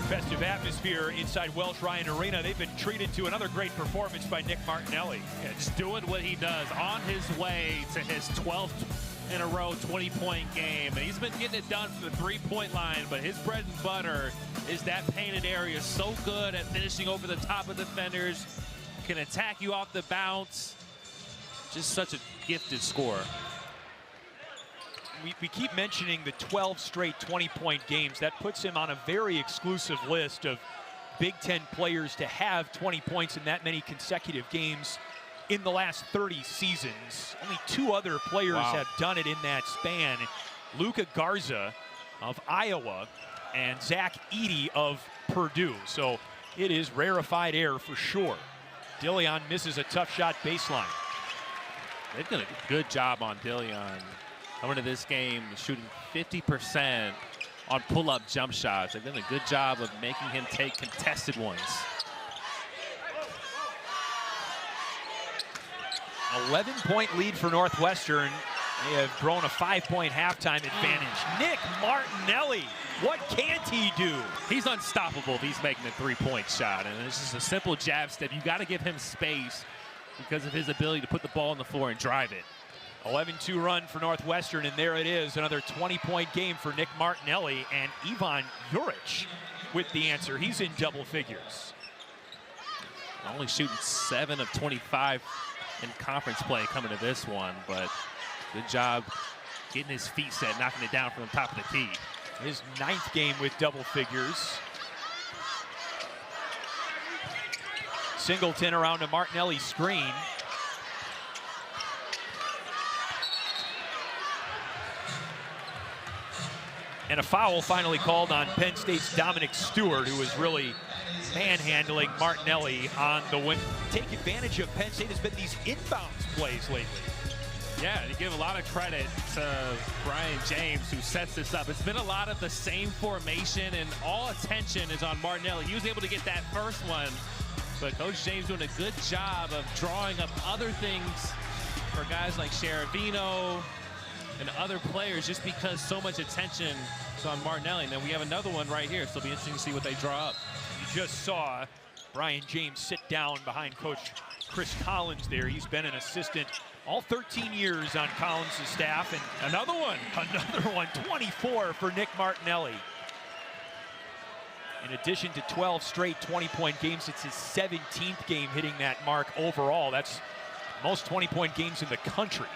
Festive atmosphere inside Welsh Ryan Arena. They've been treated to another great performance by Nick Martinelli. Yeah, just doing what he does, on his way to his 12th in a row 20-point game. And he's been getting it done from the three-point line, but his bread and butter is that painted area. So good at finishing over the top of defenders, can attack you off the bounce. Just such a gifted scorer. we keep mentioning the 12 straight 20-point games. That puts him on a very exclusive list of Big Ten players to have 20 points in that many consecutive games in the last 30 seasons. Only 2 other players have done it in that span. Luka Garza of Iowa and Zach Edey of Purdue. So it is rarefied air for sure. Dillion misses a tough shot baseline. They've done a good job on Dillion coming to this game, shooting 50% on pull-up jump shots. They've done a good job of making him take contested ones. 11-point lead for Northwestern. They have grown a 5-point halftime advantage. Nick Martinelli, what can't he do? He's unstoppable if he's making a 3-point shot, and it's just a simple jab step. You got to give him space because of his ability to put the ball on the floor and drive it. 11-2 run for Northwestern, and there it is, another 20-point game for Nick Martinelli, and Ivan Juric with the answer. He's in double figures. Only shooting 7 of 25 in conference play coming to this one, but good job getting his feet set, knocking it down from the top of the key. His 9th game with double figures. Singleton around to Martinelli's screen. And a foul finally called on Penn State's Dominic Stewart, who was really manhandling Martinelli on the win. Take advantage of Penn State has been these inbounds plays lately. Yeah, and you give a lot of credit to Brian James, who sets this up. It's been a lot of the same formation, and all attention is on Martinelli. He was able to get that first one, but Coach James doing a good job of drawing up other things for guys like Sheravino and other players, just because so much attention is on Martinelli. And then we have another one right here, so it'll be interesting to see what they draw up. You just saw Brian James sit down behind Coach Chris Collins there. He's been an assistant all 13 years on Collins' staff. And another one, 24 for Nick Martinelli. In addition to 12 straight 20-point games, it's his 17th game hitting that mark overall. That's most 20-point games in the country.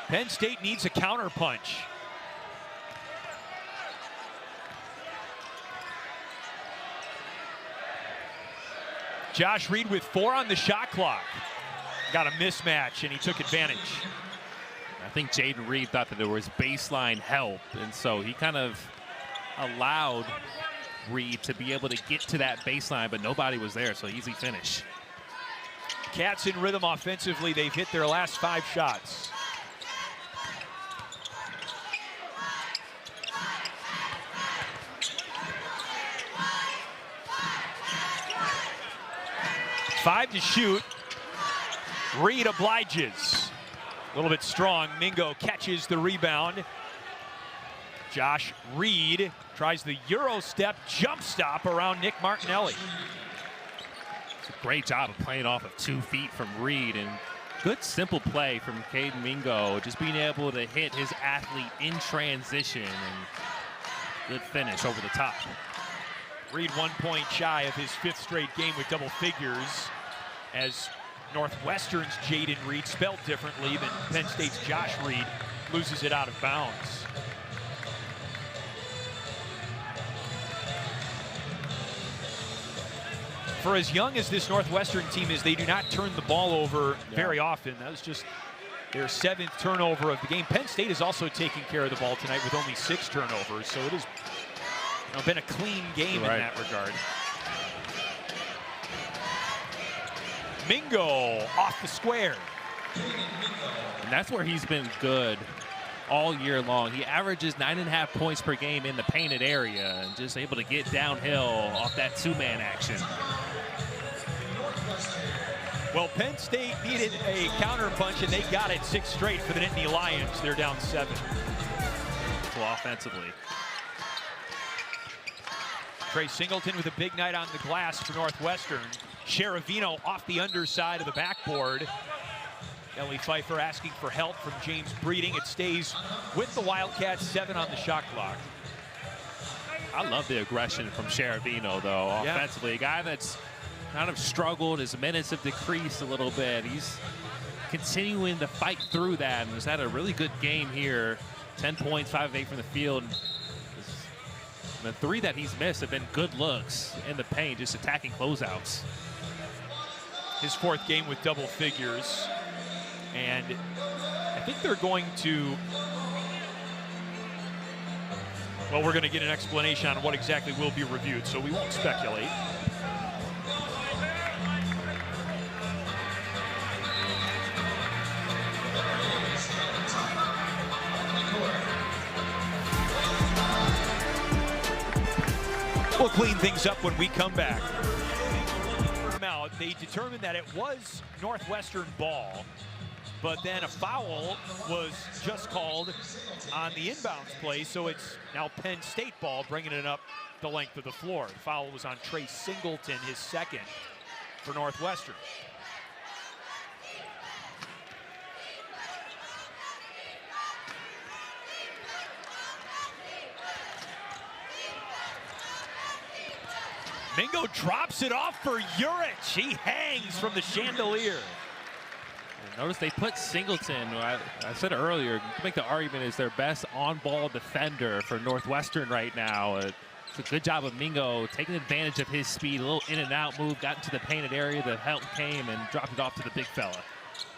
Penn State needs a counterpunch. Josh Reed with 4 on the shot clock. Got a mismatch, and he took advantage. I think Jaden Reed thought that there was baseline help, and so he kind of allowed Reed to be able to get to that baseline, but nobody was there, so easy finish. Cats in rhythm offensively. They've hit their last 5 shots. Five to shoot. Reed obliges. A little bit strong. Mingo catches the rebound. Josh Reed tries the Euro step jump stop around Nick Martinelli. It's a great job of playing off of 2 feet from Reed, and good simple play from Caden Mingo, just being able to hit his athlete in transition, and good finish over the top. Reed 1 point shy of his 5th straight game with double figures, as Northwestern's Jaden Reed, spelled differently than Penn State's Josh Reed, loses it out of bounds. For as young as this Northwestern team is, they do not turn the ball over very often. That was just their 7th turnover of the game. Penn State is also taking care of the ball tonight with only 6 turnovers, so it has been a clean game in that regard. Mingo off the square. And that's where he's been good all year long. He averages 9.5 points per game in the painted area, and just able to get downhill off that 2-man action. Well, Penn State needed a counterpunch, and they got it 6 straight for the Nittany Lions. They're down 7. So offensively. Trey Singleton with a big night on the glass for Northwestern. Sheravino off the underside of the backboard. Kelly Pfeiffer asking for help from James Breeding. It stays with the Wildcats, 7 on the shot clock. I love the aggression from Sheravino, though, offensively. A guy that's kind of struggled. His minutes have decreased a little bit. He's continuing to fight through that and has had a really good game here. 10 points, 5 of 8 from the field. And the 3 that he's missed have been good looks in the paint, just attacking closeouts. His 4th game with double figures. And I think they're going to, well, we're going to get an explanation on what exactly will be reviewed, so we won't speculate. We'll clean things up when we come back. They determined that it was Northwestern ball, but then a foul was just called on the inbounds play, so it's now Penn State ball, bringing it up the length of the floor. The foul was on Trey Singleton, his 2nd for Northwestern. Mingo drops it off for Urich. He hangs from the chandelier. And notice they put Singleton, I said earlier, you can make the argument is their best on-ball defender for Northwestern right now. It's a good job of Mingo taking advantage of his speed, a little in and out move, got into the painted area, the help came and dropped it off to the big fella.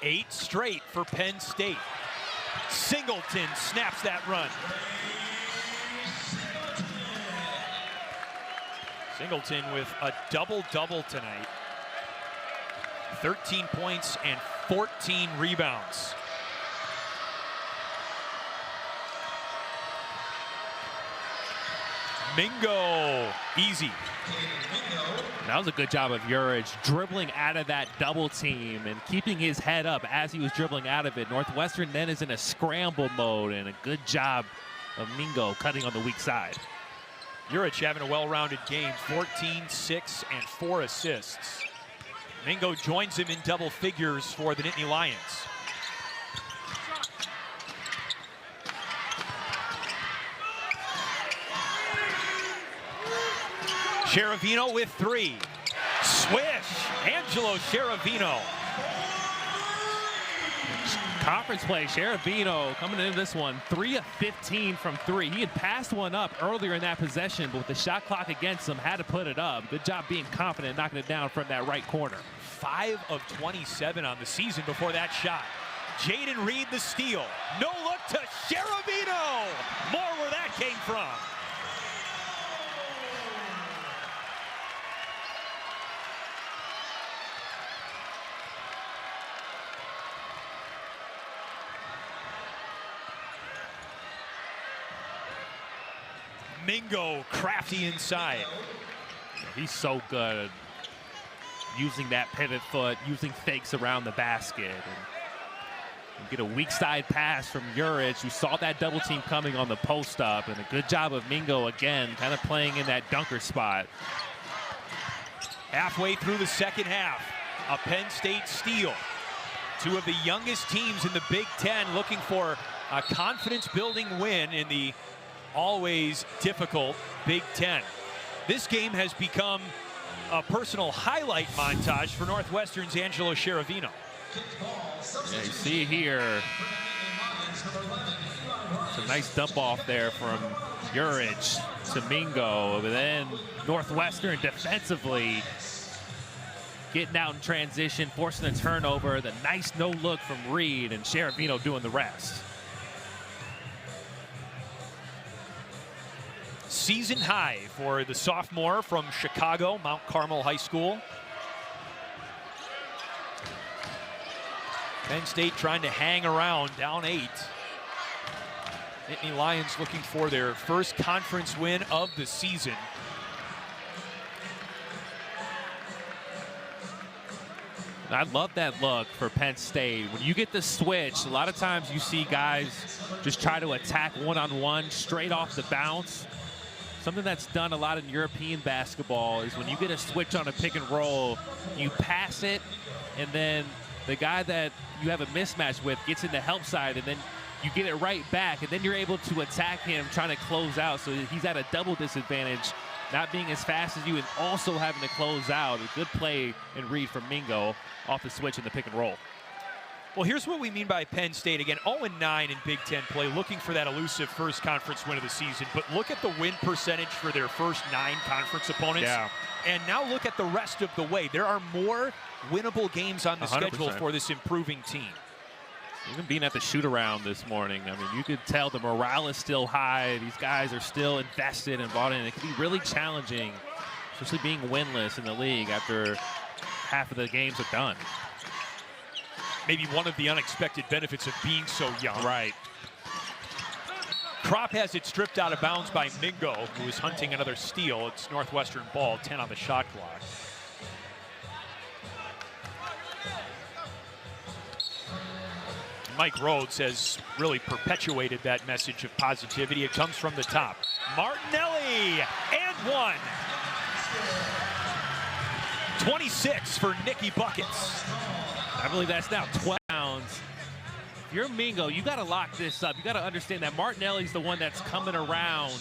8 straight for Penn State. Singleton snaps that run. Singleton with a double-double tonight. 13 points and 14 rebounds. Mingo, easy. That was a good job of Urich dribbling out of that double team and keeping his head up as he was dribbling out of it. Northwestern then is in a scramble mode, and a good job of Mingo cutting on the weak side. Urich having a well-rounded game, 14, 6, and 4 assists. Mingo joins him in double figures for the Nittany Lions. Cheravino with 3. Swish, Angelo Cheravino. Conference play, Cheravino coming into this one, 3 of 15 from 3. He had passed one up earlier in that possession, but with the shot clock against him, had to put it up. Good job being confident, knocking it down from that right corner. 5 of 27 on the season before that shot. Jaden Reed the steal. No look to Cheravino. More where that came from. Mingo crafty inside. He's so good using that pivot foot, using fakes around the basket. And get a weak side pass from Urich, who saw that double team coming on the post up, and a good job of Mingo again, kind of playing in that dunker spot. Halfway through the second half, a Penn State steal. 2 of the youngest teams in the Big Ten looking for a confidence-building win in the always difficult Big Ten. This game has become a personal highlight montage for Northwestern's Angelo Cheravino. Yeah, you see here, it's a nice dump off there from Urich to Mingo, but then Northwestern defensively getting out in transition, forcing a turnover, the nice no look from Reed, and Cheravino doing the rest. Season high for the sophomore from Chicago, Mount Carmel High School. Penn State trying to hang around, down 8. Nittany Lions looking for their first conference win of the season. I love that look for Penn State. When you get the switch, a lot of times you see guys just try to attack one-on-one straight off the bounce. Something that's done a lot in European basketball is when you get a switch on a pick and roll, you pass it, and then the guy that you have a mismatch with gets in the help side, and then you get it right back, and then you're able to attack him trying to close out. So he's at a double disadvantage, not being as fast as you and also having to close out. A good play and read from Mingo off the switch in the pick and roll. Well, here's what we mean by Penn State. Again, 0-9 in Big Ten play, looking for that elusive first conference win of the season. But look at the win percentage for their first 9 conference opponents. Yeah. And now look at the rest of the way. There are more winnable games on the 100%. schedule for this improving team. Even being at the shoot-around this morning, I mean, you could tell the morale is still high. These guys are still invested and bought in. It could be really challenging, especially being winless in the league after half of the games are done. Maybe one of the unexpected benefits of being so young. Right. Kropp has it stripped out of bounds by Mingo, who is hunting another steal. It's Northwestern ball, 10 on the shot clock. Mike Rhodes has really perpetuated that message of positivity. It comes from the top. Martinelli, and one. 26 for Nicky Buckets. I believe that's now 12 pounds. If you're Mingo, you got to lock this up. You got to understand that Martinelli's the one that's coming around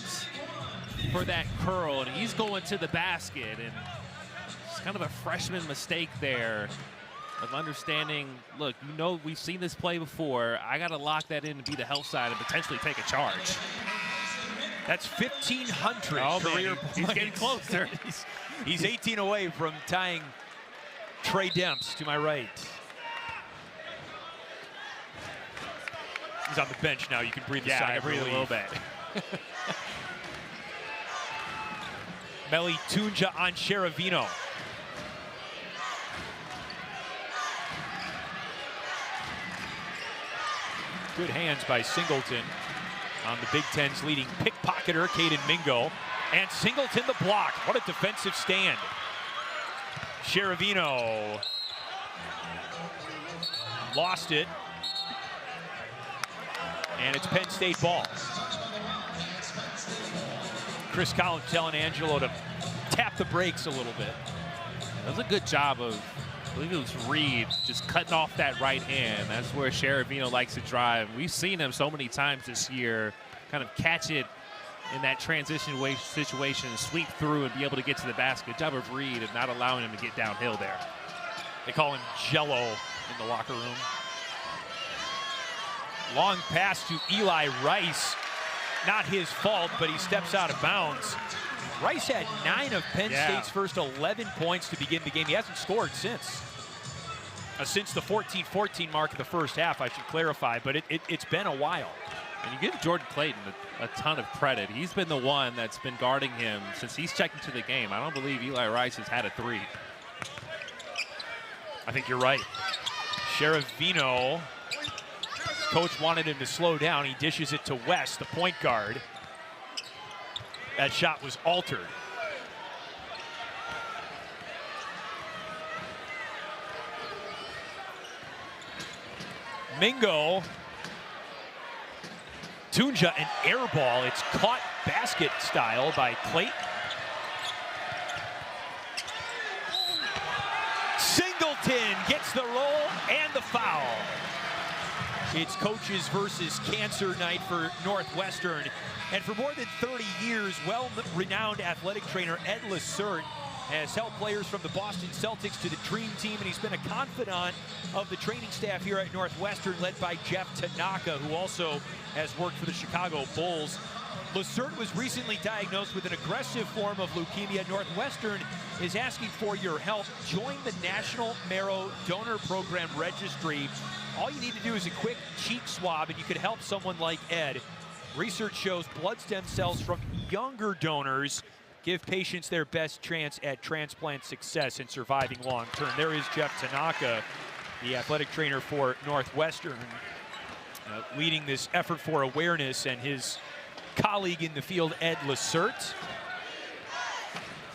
for that curl, and he's going to the basket. And it's kind of a freshman mistake there of understanding, look, you know, we've seen this play before. I got to lock that in and be the help side and potentially take a charge. That's 1,500 Man, career he's points. getting closer. He's 18 away from tying Trey Demps to my right. He's on the bench now. You can breathe a sigh of relief. a little bit. Meli Tunja on Sheravino. Good hands by Singleton on the Big Ten's leading pickpocketer, Caden Mingo. And Singleton the block. What a defensive stand. Sheravino lost it. And it's Penn State ball. Chris Collins telling Angelo to tap the brakes a little bit. That was a good job of, I believe it was Reed, just cutting off that right hand. That's where Sheravino likes to drive. We've seen him so many times this year kind of catch it in that transition situation and sweep through and be able to get to the basket. Good job of Reed of not allowing him to get downhill there. They call him Jello in the locker room. Long pass to Eli Rice. Not his fault, but he steps out of bounds. Rice had 9 of Penn State's first 11 points to begin the game. He hasn't scored since. Since the 14-14 mark of the first half, I should clarify, but it's been a while. And you give Jordan Clayton a ton of credit. He's been the one that's been guarding him since he's checked into the game. I don't believe Eli Rice has had a 3. I think you're right. Sheravino, coach wanted him to slow down. He dishes it to West, the point guard. That shot was altered. Mingo. Tunja, an air ball. It's caught basket style by Clayton. Singleton gets the roll and the foul. It's coaches versus cancer night for Northwestern. And for more than 30 years, well-renowned athletic trainer Ed Lacerte has helped players from the Boston Celtics to the Dream Team, and he's been a confidant of the training staff here at Northwestern, led by Jeff Tanaka, who also has worked for the Chicago Bulls. Lacerte was recently diagnosed with an aggressive form of leukemia. Northwestern is asking for your help. Join the National Marrow Donor Program Registry. All you need to do is a quick cheek swab, and you could help someone like Ed. Research shows blood stem cells from younger donors give patients their best chance at transplant success and surviving long term. There is Jeff Tanaka, the athletic trainer for Northwestern, leading this effort for awareness, and his colleague in the field, Ed Lacerte.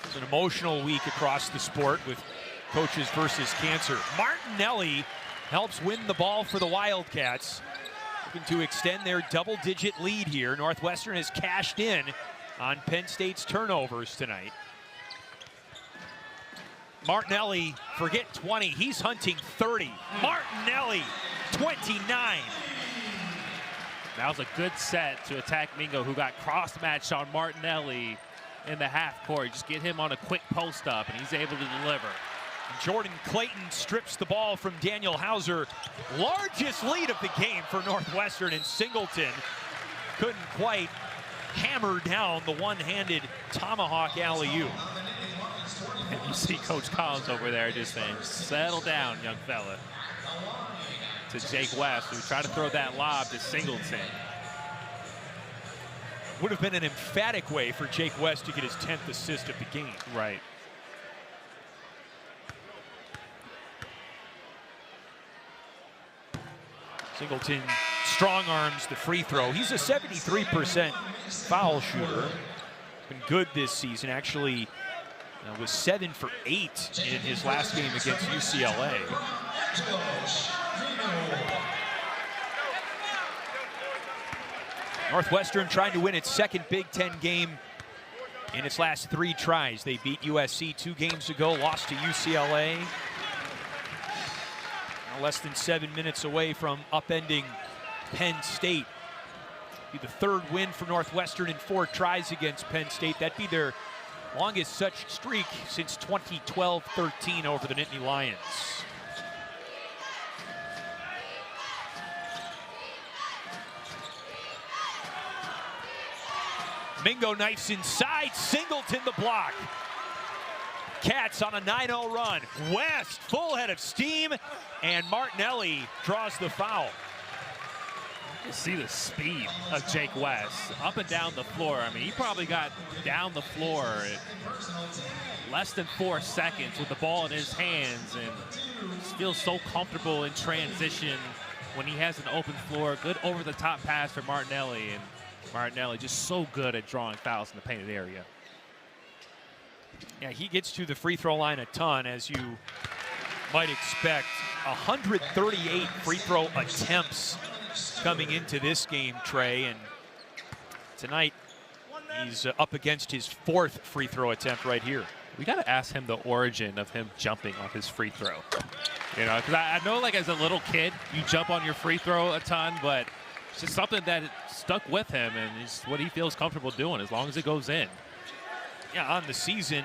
It's an emotional week across the sport with coaches versus cancer. Martinelli helps win the ball for the Wildcats, looking to extend their double-digit lead here. Northwestern has cashed in on Penn State's turnovers tonight. Martinelli, forget 20, he's hunting 30. Martinelli, 29. That was a good set to attack Mingo, who got cross-matched on Martinelli in the half court. Just get him on a quick post-up, and he's able to deliver. Jordan Clayton strips the ball from Daniel Hauser. Largest lead of the game for Northwestern, and Singleton couldn't quite hammer down the one-handed tomahawk alley-oop. And you see Coach Collins over there just saying, settle down, young fella. To Jake West, who tried to throw that lob to Singleton. Would have been an emphatic way for Jake West to get his 10th assist of the game. Right. Singleton strong arms the free throw. He's a 73% foul shooter. Been good this season. Actually was 7 for 8 in his last game against UCLA. Northwestern trying to win its second Big Ten game in its last 3 tries. They beat USC 2 games ago, lost to UCLA. Now less than 7 minutes away from upending Penn State. Be the 3rd win for Northwestern in 4 tries against Penn State. That'd be their longest such streak since 2012-13 over the Nittany Lions. Mingo knifes inside, Singleton the block. Cats on a 9-0 run. West full head of steam, and Martinelli draws the foul. You see the speed of Jake West up and down the floor. I mean, he probably got down the floor in less than 4 seconds with the ball in his hands, and feels so comfortable in transition when he has an open floor. Good over-the-top pass for Martinelli, and Martinelli just so good at drawing fouls in the painted area. Yeah, he gets to the free throw line a ton, as you might expect. 138 free throw attempts coming into this game, Trey, and tonight he's up against his 4th free throw attempt right here. We got to ask him the origin of him jumping off his free throw. You know, because I know, like, as a little kid, you jump on your free throw a ton, but it's just something that stuck with him, and it's what he feels comfortable doing as long as it goes in. Yeah, on the season,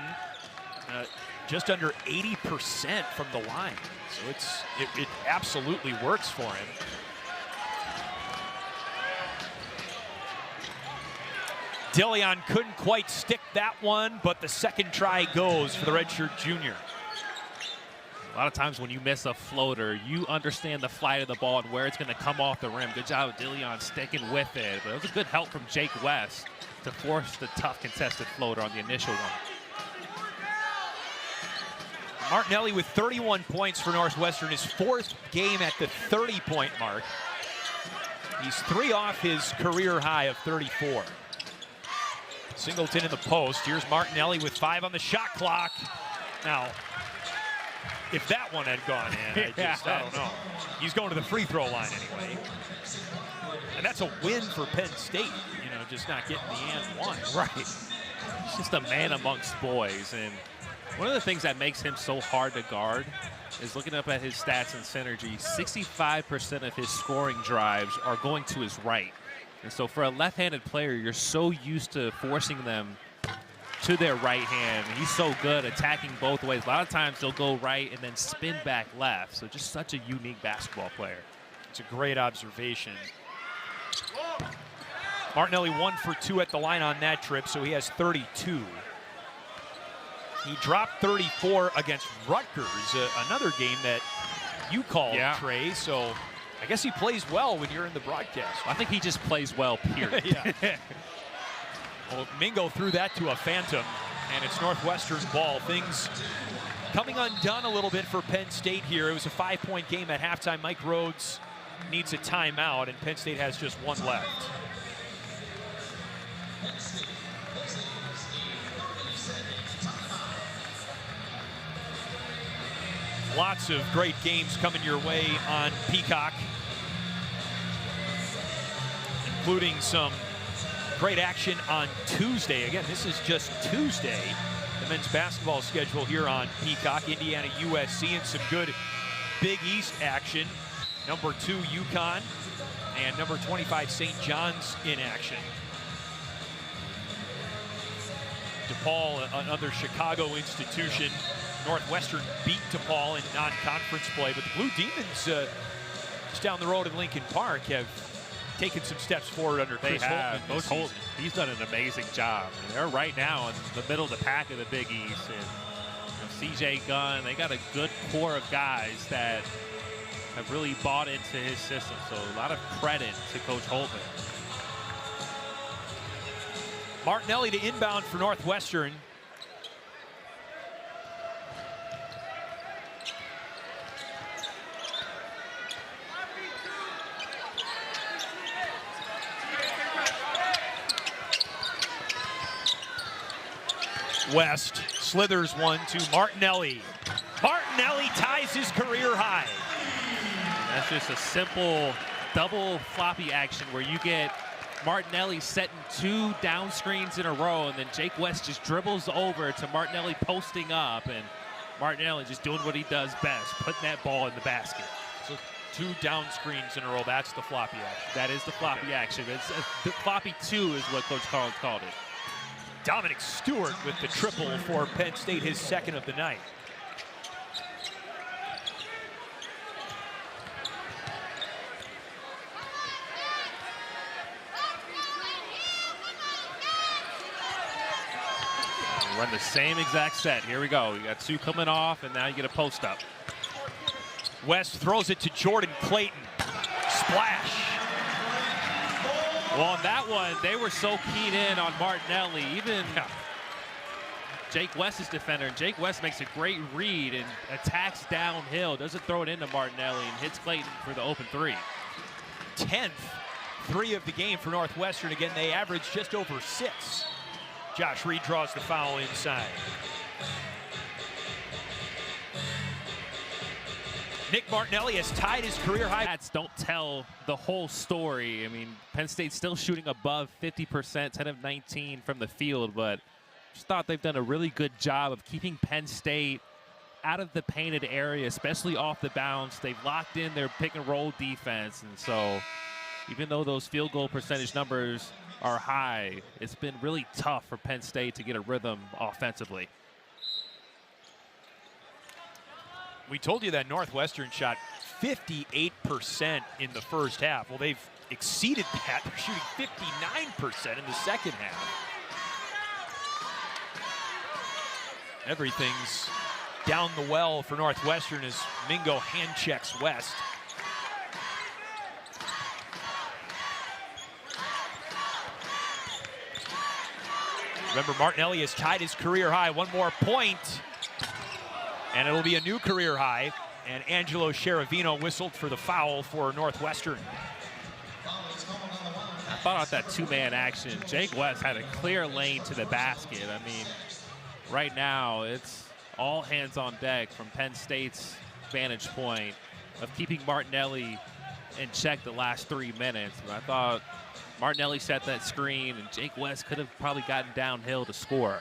just under 80% from the line. So it absolutely works for him. Dillion couldn't quite stick that one, but the second try goes for the redshirt junior. A lot of times when you miss a floater, you understand the flight of the ball and where it's going to come off the rim. Good job of Dillion sticking with it. But it was a good help from Jake West to force the tough contested floater on the initial one. Martinelli with 31 points for Northwestern, his 4th game at the 30-point mark. He's 3 off his career high of 34. Singleton in the post. Here's Martinelli with 5 on the shot clock. Now, if that one had gone in, I don't know. He's going to the free throw line anyway. And that's a win for Penn State, you know, just not getting the and one. Right. He's just a man amongst boys. And one of the things that makes him so hard to guard is looking up at his stats and synergy. 65% of his scoring drives are going to his right. And so for a left-handed player, you're so used to forcing them to their right hand. He's so good attacking both ways. A lot of times they'll go right and then spin back left. So just such a unique basketball player. It's a great observation. Martinelli 1 for 2 at the line on that trip, so he has 32. He dropped 34 against Rutgers, another game that you called, Trey, so I guess he plays well when you're in the broadcast. I think he just plays well, period. Yeah. Well, Mingo threw that to a phantom, and it's Northwestern's ball. Things coming undone a little bit for Penn State here. It was a 5-point game at halftime. Mike Rhodes needs a timeout, and Penn State has just 1 left. Lots of great games coming your way on Peacock, including some great action on Tuesday. Again, this is just Tuesday. The men's basketball schedule here on Peacock. Indiana, USC, and some good Big East action. Number 2, UConn, and number 25, St. John's in action. DePaul, another Chicago institution, Northwestern beat DePaul in non-conference play, but the Blue Demons just down the road in Lincoln Park have taken some steps forward under Chris Holtman. Coach Holtman, he's done an amazing job. And they're right now in the middle of the pack of the Big East. And CJ Gunn, they got a good core of guys that have really bought into his system. So a lot of credit to Coach Holtman. Martinelli to inbound for Northwestern. West slithers one to Martinelli. Martinelli ties his career high. That's just a simple double floppy action where you get Martinelli setting 2 down screens in a row, and then Jake West just dribbles over to Martinelli posting up, and Martinelli just doing what he does best, putting that ball in the basket. So 2 down screens in a row, that's the floppy action. That is the floppy action. It's, the floppy 2 is what Coach Collins called it. Dominic Stewart with the triple for Penn State, his second of the night. Run the same exact set. Here we go. You got 2 coming off, and now you get a post up. West throws it to Jordan Clayton. Splash. Well, on that one, they were so keyed in on Martinelli. Even Jake West's defender. And Jake West makes a great read and attacks downhill. Doesn't throw it into Martinelli and hits Clayton for the open 3. 10th 3 of the game for Northwestern. Again, they average just over 6. Josh Reed draws the foul inside. Nick Martinelli has tied his career high. Stats don't tell the whole story. I mean, Penn State's still shooting above 50%, 10 of 19 from the field, but just thought they've done a really good job of keeping Penn State out of the painted area, especially off the bounce. They've locked in their pick and roll defense, and so even though those field goal percentage numbers are high, it's been really tough for Penn State to get a rhythm offensively. We told you that Northwestern shot 58% in the first half. Well, they've exceeded that. They're shooting 59% in the second half. Everything's down the well for Northwestern as Mingo hand checks West. Remember, Martinelli has tied his career high. 1 more point, and it'll be a new career high. And Angelo Cheravino whistled for the foul for Northwestern. I thought about that 2-man action. Jake West had a clear lane to the basket. I mean, right now it's all hands on deck from Penn State's vantage point of keeping Martinelli in check the last 3 minutes. But I thought Martinelli set that screen, and Jake West could have probably gotten downhill to score.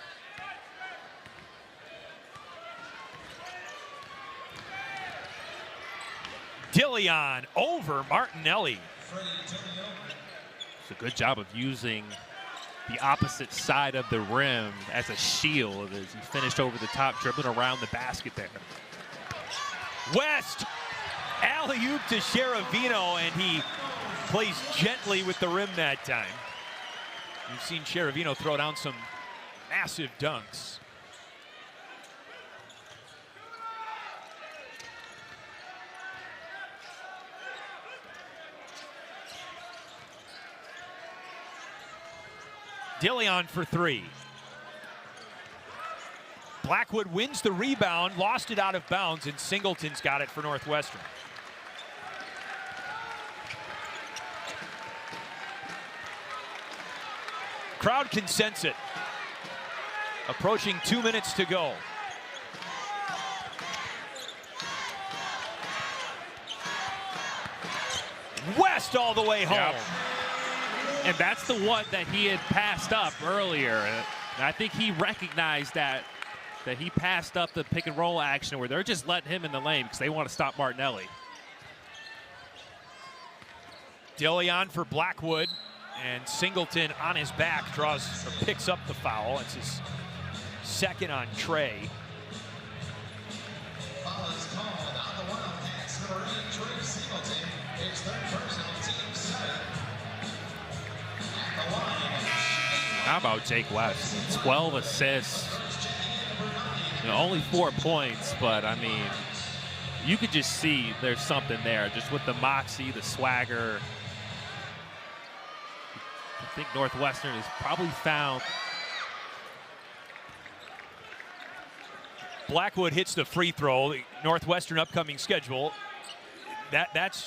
Dillion over Martinelli. It's a good job of using the opposite side of the rim as a shield as he finished over the top, dribbling around the basket there. West, alley-oop to Cheravino, and he plays gently with the rim that time. We've seen Cheravino throw down some massive dunks. Dillion for 3. Blackwood wins the rebound, lost it out of bounds, and Singleton's got it for Northwestern. Crowd can sense it. Approaching 2 minutes to go. West all the way home. Yep. And that's the one that he had passed up earlier. And I think he recognized that he passed up the pick and roll action where they're just letting him in the lane because they want to stop Martinelli. Dillion for Blackwood, and Singleton on his back draws or picks up the foul. It's his second on Trey. How about Jake West? 12 assists. Only 4 points, but I mean, you could just see there's something there, just with the moxie, the swagger. I think Northwestern has probably found. Blackwood hits the free throw. Northwestern upcoming schedule. That's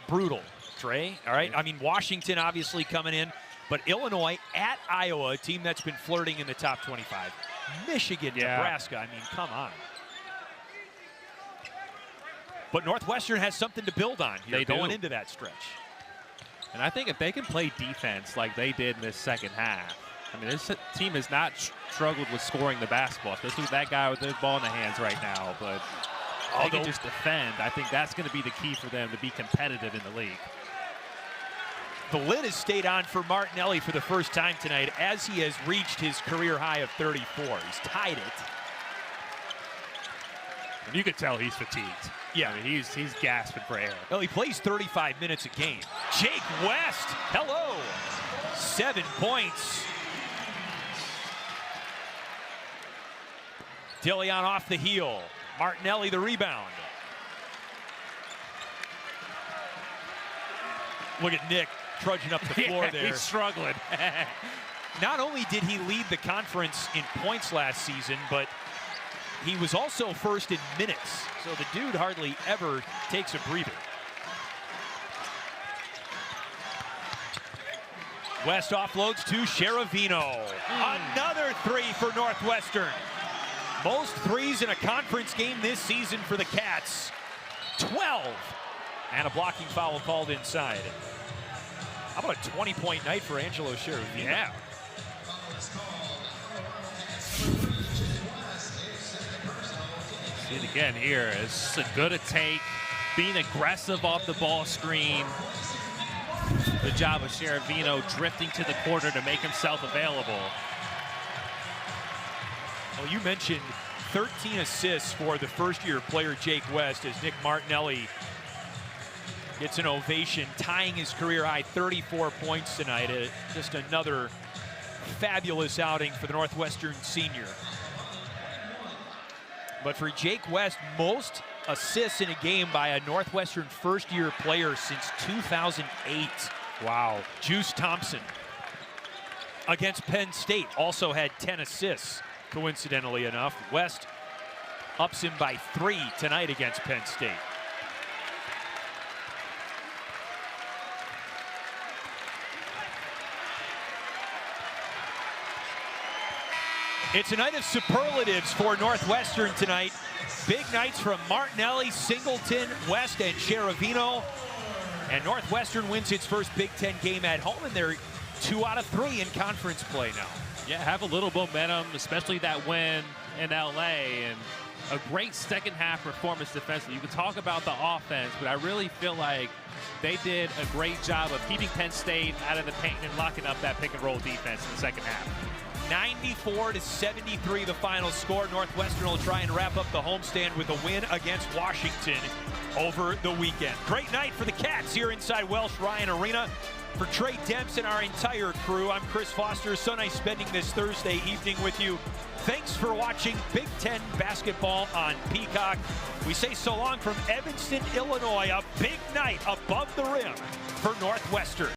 brutal, Trey. All right. I mean, Washington obviously coming in, but Illinois at Iowa, a team that's been flirting in the top 25. Michigan, Nebraska. I mean, come on. But Northwestern has something to build on here going into that stretch. And I think if they can play defense like they did in this second half, I mean, this team has not struggled with scoring the basketball, especially with that guy with the ball in the hands right now. But they can just defend. I think that's going to be the key for them to be competitive in the league. The lid has stayed on for Martinelli for the first time tonight as he has reached his career high of 34. He's tied it. And you could tell he's fatigued. Yeah. I mean, he's gasping for air. Well, he plays 35 minutes a game. Jake West, hello. 7 points. Dillion off the heel. Martinelli the rebound. Look at Nick trudging up the floor there. He's struggling. Not only did he lead the conference in points last season, but he was also first in minutes. So the dude hardly ever takes a breather. West offloads to Sheravino. Another three for Northwestern. Most threes in a conference game this season for the Cats. 12. And a blocking foul called inside. How about a 20-point night for Angelo Sheravino? Yeah. See it again here. It's a good a take, being aggressive off the ball screen. The job of Sheravino drifting to the corner to make himself available. Well, you mentioned 13 assists for the first-year player Jake West as Nick Martinelli gets an ovation, tying his career high 34 points tonight. Just another fabulous outing for the Northwestern senior. But for Jake West, most assists in a game by a Northwestern first-year player since 2008. Wow. Juice Thompson against Penn State also had 10 assists, coincidentally enough. West ups him by 3 tonight against Penn State. It's a night of superlatives for Northwestern tonight. Big nights from Martinelli, Singleton, West, and Sheravino. And Northwestern wins its first Big Ten game at home, and they're 2 out of 3 in conference play now. Yeah, have a little momentum, especially that win in LA, and a great second half performance defensively. You can talk about the offense, but I really feel like they did a great job of keeping Penn State out of the paint and locking up that pick and roll defense in the second half. 94-73 the final score. Northwestern will try and wrap up the homestand with a win against Washington over the weekend. Great night for the Cats here inside Welsh Ryan Arena. For Trey Demps and our entire crew, I'm Chris Foster. So nice spending this Thursday evening with you. Thanks for watching Big Ten basketball on Peacock. We say so long from Evanston, Illinois. A big night above the rim for Northwestern.